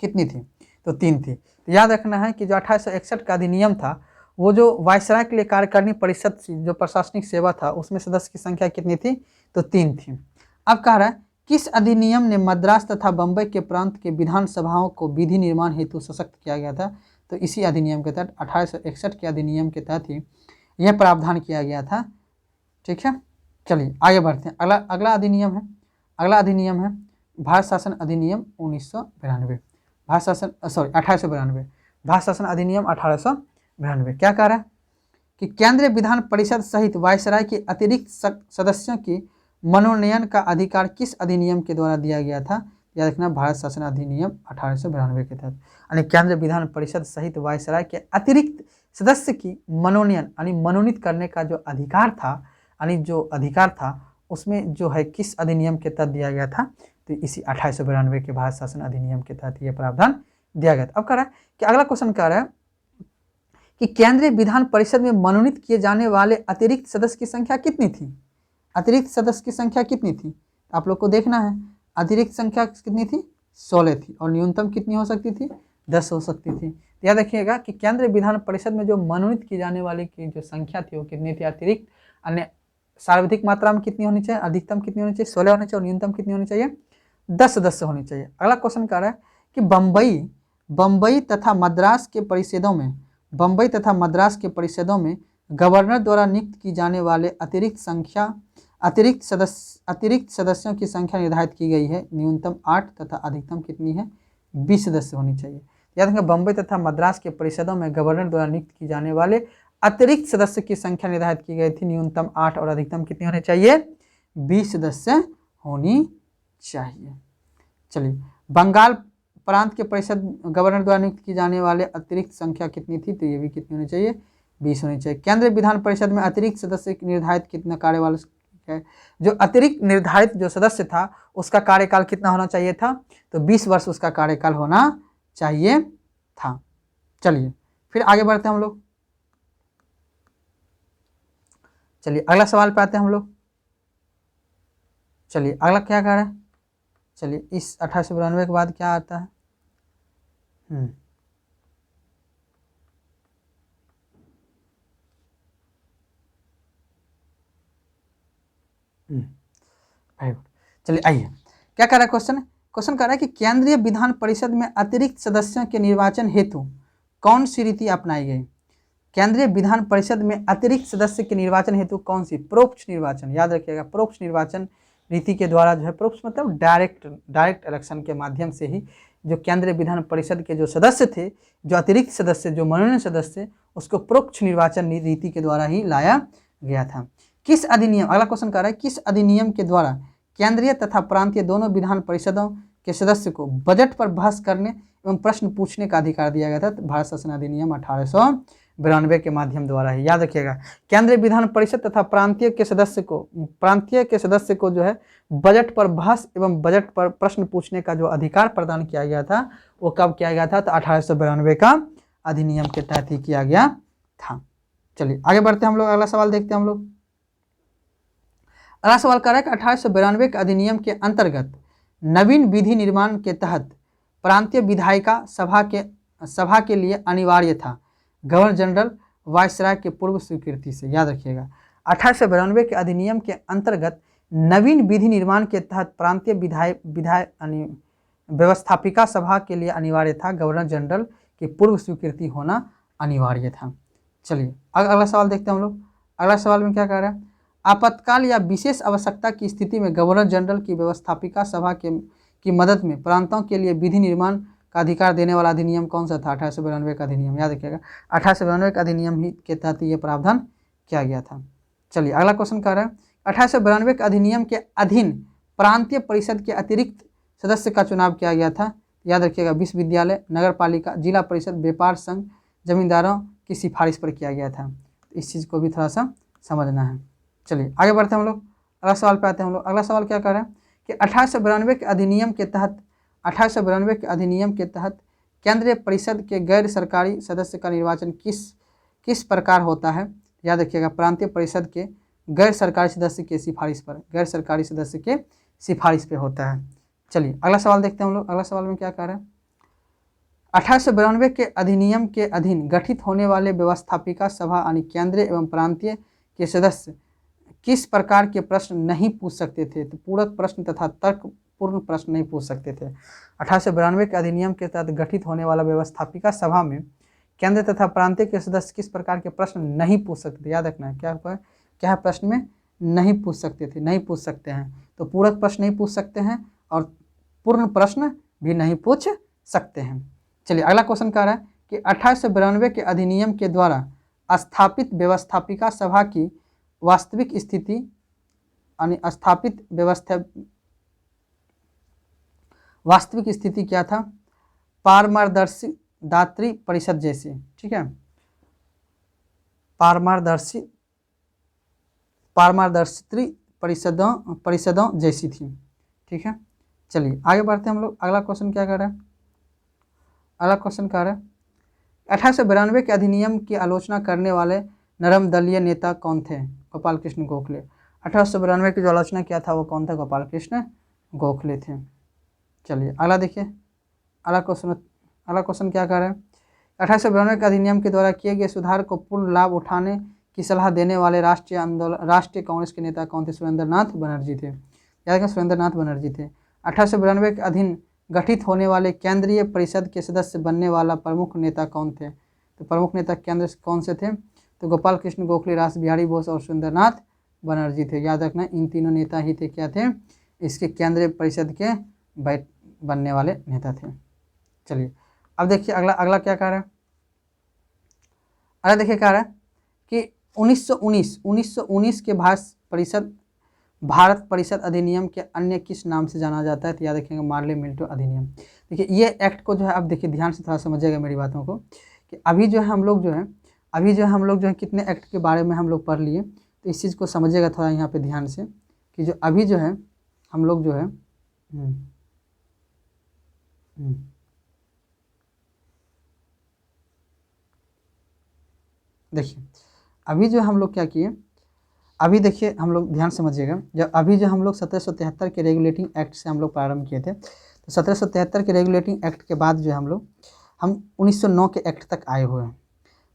कितनी थी? तो 3 थी। तो याद रखना है कि जो 1861 का अधिनियम था वो जो वायसराय के लिए कार्यकारिणी परिषद जो प्रशासनिक सेवा था उसमें सदस्य की संख्या कितनी थी? तो 3 थी। अब कह रहा है किस अधिनियम ने मद्रास तथा बम्बई के प्रांत के विधानसभाओं को विधि निर्माण हेतु सशक्त किया गया था? तो इसी अधिनियम के तहत 1861 के अधिनियम के तहत ही यह प्रावधान किया गया था। ठीक है, चलिए आगे बढ़ते हैं। अगला अधिनियम है भारत शासन अधिनियम 1892। भारत शासन अधिनियम 1892 क्या कह रहा है कि केंद्रीय विधान परिषद सहित वायसराय के अतिरिक्त सदस्यों की मनोनयन का अधिकार किस अधिनियम के द्वारा दिया गया था? याद रखना, भारत शासन अधिनियम 1892 के तहत। यानी केंद्रीय विधान परिषद सहित वायसराय के अतिरिक्त सदस्य की मनोनयन यानी मनोनीत करने का जो अधिकार था उसमें जो है किस अधिनियम के तहत दिया गया था? तो इसी 1892 के भारत शासन अधिनियम के तहत यह प्रावधान दिया गया था। अब कह रहा है कि अगला क्वेश्चन कह रहा है कि केंद्रीय विधान परिषद में मनोनीत किए जाने वाले अतिरिक्त सदस्य की संख्या कितनी थी? अतिरिक्त सदस्य की संख्या कितनी थी? आप लोग को देखना है। अतिरिक्त संख्या कितनी थी? 16 थी। और न्यूनतम कितनी हो सकती थी? 10 हो सकती थी। तो याद रखिएगा कि केंद्रीय विधान परिषद में जो मनोनीत की जाने वाली की जो संख्या थी वो कितनी थी? अतिरिक्त अन्य सर्वाधिक मात्रा में कितनी होनी चाहिए? अधिकतम कितनी होनी चाहिए? 16 होनी चाहिए। और न्यूनतम कितनी होनी चाहिए? 10 सदस्य होनी चाहिए। अगला क्वेश्चन कह रहा है कि बम्बई तथा मद्रास के परिषदों में गवर्नर द्वारा नियुक्त की जाने वाले अतिरिक्त सदस्यों की संख्या निर्धारित की गई है। न्यूनतम 8 तथा अधिकतम कितनी है? 20 सदस्य होनी चाहिए। याद रखें, बम्बई तथा मद्रास के परिषदों में गवर्नर द्वारा नियुक्त की जाने वाले अतिरिक्त सदस्य की संख्या निर्धारित की गई थी। न्यूनतम 8 और अधिकतम कितनी होनी चाहिए? 20 सदस्य होनी चाहिए। चलिए, बंगाल प्रांत के परिषद गवर्नर द्वारा नियुक्त की जाने वाले अतिरिक्त संख्या कितनी थी? तो ये भी कितनी होनी चाहिए? 20 होनी चाहिए। केंद्रीय विधान परिषद में अतिरिक्त सदस्य निर्धारित कितना कार्यकाल है? जो अतिरिक्त निर्धारित जो सदस्य था उसका कार्यकाल कितना होना चाहिए था? तो 20 वर्ष उसका कार्यकाल होना चाहिए था। चलिए फिर आगे बढ़ते हैं हम लोग। चलिए अगला सवाल पे आते हैं हम लोग। चलिए अगला क्या कह रहा है? चलिए इस 1892 के बाद क्या आता है? चलिए आइए, क्या कह रहा है क्वेश्चन कह रहा है कि केंद्रीय विधान परिषद में अतिरिक्त सदस्यों के निर्वाचन हेतु कौन सी रीति अपनाई गई? केंद्रीय विधान परिषद में अतिरिक्त सदस्य के निर्वाचन हेतु कौन सी? परोक्ष निर्वाचन। याद रखिएगा, परोक्ष निर्वाचन रीति के द्वारा जो है, परोक्ष मतलब डायरेक्ट इलेक्शन के माध्यम से ही जो केंद्रीय विधान परिषद के जो सदस्य थे, जो अतिरिक्त सदस्य, जो मनोनयन सदस्य, उसको परोक्ष निर्वाचन रीति के द्वारा ही लाया गया था। किस अधिनियम? अगला क्वेश्चन कह रहा है किस अधिनियम के द्वारा केंद्रीय तथा प्रांतीय दोनों विधान परिषदों के सदस्य को बजट पर बहस करने एवं प्रश्न पूछने का अधिकार दिया गया था? तो भारत शासन अधिनियम 1892 के माध्यम द्वारा ही। याद रखिएगा, केंद्रीय विधान परिषद तथा प्रांतीय के सदस्य को जो है बजट पर बहस एवं बजट पर प्रश्न पूछने का जो अधिकार प्रदान किया गया था वो कब किया गया था? तो 1892 का अधिनियम के तहत ही किया गया था। चलिए आगे बढ़ते हैं हम लोग। अगला सवाल देखते हैं हम लोग। अगला सवाल कर रहा है कि 1892 के अधिनियम के अंतर्गत नवीन विधि निर्माण के तहत प्रांतीय विधायिका सभा के लिए अनिवार्य था गवर्नर जनरल वायसराय के पूर्व स्वीकृति से। याद रखिएगा, 1892 के अधिनियम के अंतर्गत नवीन विधि निर्माण के तहत प्रांतीय व्यवस्थापिका सभा के लिए अनिवार्य था गवर्नर जनरल की पूर्व स्वीकृति होना अनिवार्य था। चलिए अगला सवाल देखते हैं हम लोग। अगला सवाल में क्या कह रहा है, आपातकाल या विशेष आवश्यकता की स्थिति में गवर्नर जनरल की व्यवस्थापिका सभा की मदद में प्रांतों के लिए विधि निर्माण का अधिकार देने वाला अधिनियम कौन सा था? 1892 का अधिनियम। याद रखिएगा, 1892 का अधिनियम ही के तहत ये प्रावधान किया गया था। चलिए अगला क्वेश्चन कह रहा है, 1892 के अधिनियम के अधीन प्रांतीय परिषद के अतिरिक्त सदस्य का चुनाव किया गया था। याद रखिएगा, विश्वविद्यालय, नगर पालिका, जिला परिषद, व्यापार संघ, जमींदारों की सिफारिश पर किया गया था। इस चीज़ को भी थोड़ा सा समझना है। चलिए आगे बढ़ते हैं हम लोग, अगला सवाल पे आते हैं हम लोग। अगला सवाल क्या कर रहे हैं कि 1892 के अधिनियम के तहत 1892 के अधिनियम के तहत केंद्रीय परिषद के गैर सरकारी सदस्य का निर्वाचन किस प्रकार होता है? याद रखिएगा, प्रांतीय परिषद के गैर सरकारी सदस्य के सिफारिश पर, गैर सरकारी सदस्य के सिफारिश पे होता है। चलिए अगला सवाल देखते हैं हम लोग। अगला सवाल में क्या कह रहे हैं, 1892 के अधिनियम के अधीन गठित होने वाले व्यवस्थापिका सभा यानी केंद्रीय एवं प्रांतीय के सदस्य किस प्रकार के प्रश्न नहीं पूछ सकते थे? तो पूरक प्रश्न तथा तर्कपूर्ण प्रश्न नहीं पूछ सकते थे। 1892 के अधिनियम के तहत गठित होने वाला व्यवस्थापिका सभा में केंद्र तथा प्रांतीय के सदस्य किस प्रकार के प्रश्न नहीं पूछ सकते थे? याद रखना है, क्या है प्रश्न में नहीं पूछ सकते थे, नहीं पूछ सकते हैं। तो पूरक प्रश्न नहीं पूछ सकते हैं और पूर्ण प्रश्न भी नहीं पूछ सकते हैं। चलिए अगला क्वेश्चन कह रहा है कि 1892 के अधिनियम के द्वारा स्थापित व्यवस्थापिका सभा की वास्तविक स्थिति यानी स्थापित वास्तविक स्थिति क्या था? पारदर्शी दात्री परिषद जैसी, ठीक है, पारदर्शी परिषदों जैसी थी, ठीक है। चलिए आगे बढ़ते हैं हम लोग। अगला क्वेश्चन क्या कर रहा है, अगला क्वेश्चन कह रहा है 1892 के अधिनियम की आलोचना करने वाले नरम दलीय नेता कौन थे? गोपाल कृष्ण गोखले। 1892 की जो आलोचना किया था वो कौन था? गोपाल कृष्ण गोखले थे। चलिए अगला देखिए, अगला क्वेश्चन क्या कर रहा है, 1892 के अधिनियम के द्वारा किए गए सुधार को पूर्ण लाभ उठाने की सलाह देने वाले राष्ट्रीय कांग्रेस के नेता कौन थे? सुरेंद्रनाथ बनर्जी थे। याद रखें, सुरेंद्रनाथ बनर्जी थे। 1892 के अधीन गठित होने वाले केंद्रीय परिषद के सदस्य बनने वाला प्रमुख नेता कौन थे? तो प्रमुख नेता केंद्र कौन से थे? तो गोपाल कृष्ण गोखले, रास बिहारी बोस और सुरेंद्रनाथ बनर्जी थे। याद रखना, इन तीनों नेता ही थे, क्या थे? इसके केंद्रीय परिषद के बनने वाले नेता थे। चलिए अब देखिए अगला क्या कह रहा है, अगला देखिए कह रहा है कि 1919 के भारत परिषद अधिनियम के अन्य किस नाम से जाना जाता है? तो याद रखिएगा, मार्ले मिंटो अधिनियम। देखिए ये एक्ट को जो है, अब देखिए ध्यान से थोड़ा समझिएगा मेरी बातों को, कि अभी जो है हम लोग जो है कितने एक्ट के बारे में हम लोग पढ़ लिए, तो इस चीज़ को समझिएगा थोड़ा यहाँ पे ध्यान से, कि जो अभी जो है हम लोग जो है देखिए अभी जो हम लोग क्या किए, अभी देखिए हम लोग ध्यान समझिएगा, जब अभी जो हम लोग 1773 के रेगुलेटिंग एक्ट से हम लोग प्रारंभ किए थे, तो 1773 के रेगुलेटिंग एक्ट के बाद जो है हम 1909 के एक्ट तक आए हुए हैं।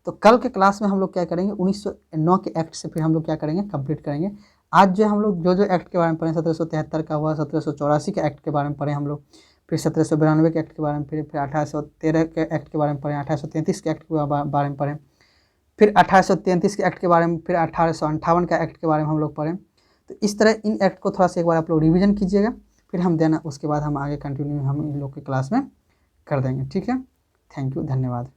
तो कल के क्लास में हम लोग क्या करेंगे, 1909 के एक्ट से फिर हम लोग क्या करेंगे, कंप्लीट करेंगे। आज जो हम लोग जो एक्ट के बारे में पढ़े, 1773 का हुआ, 1784 के एक्ट के बारे में पढ़े हम लोग, फिर 1792 के एक्ट के बारे में, फिर 1813 के एक्ट के बारे में पढ़े, 1833 के एक्ट के बारे में पढ़े, फिर 1833 के एक्ट के बारे में, फिर 1858 का एक्ट के बारे में हम लोग पढ़ें। तो इस तरह इन एक्ट को थोड़ा सा एक बार आप लोग रिवीजन कीजिएगा, फिर हम देना उसके बाद हम आगे कंटिन्यू हम इन लोग के क्लास में कर देंगे, ठीक है। थैंक यू, धन्यवाद।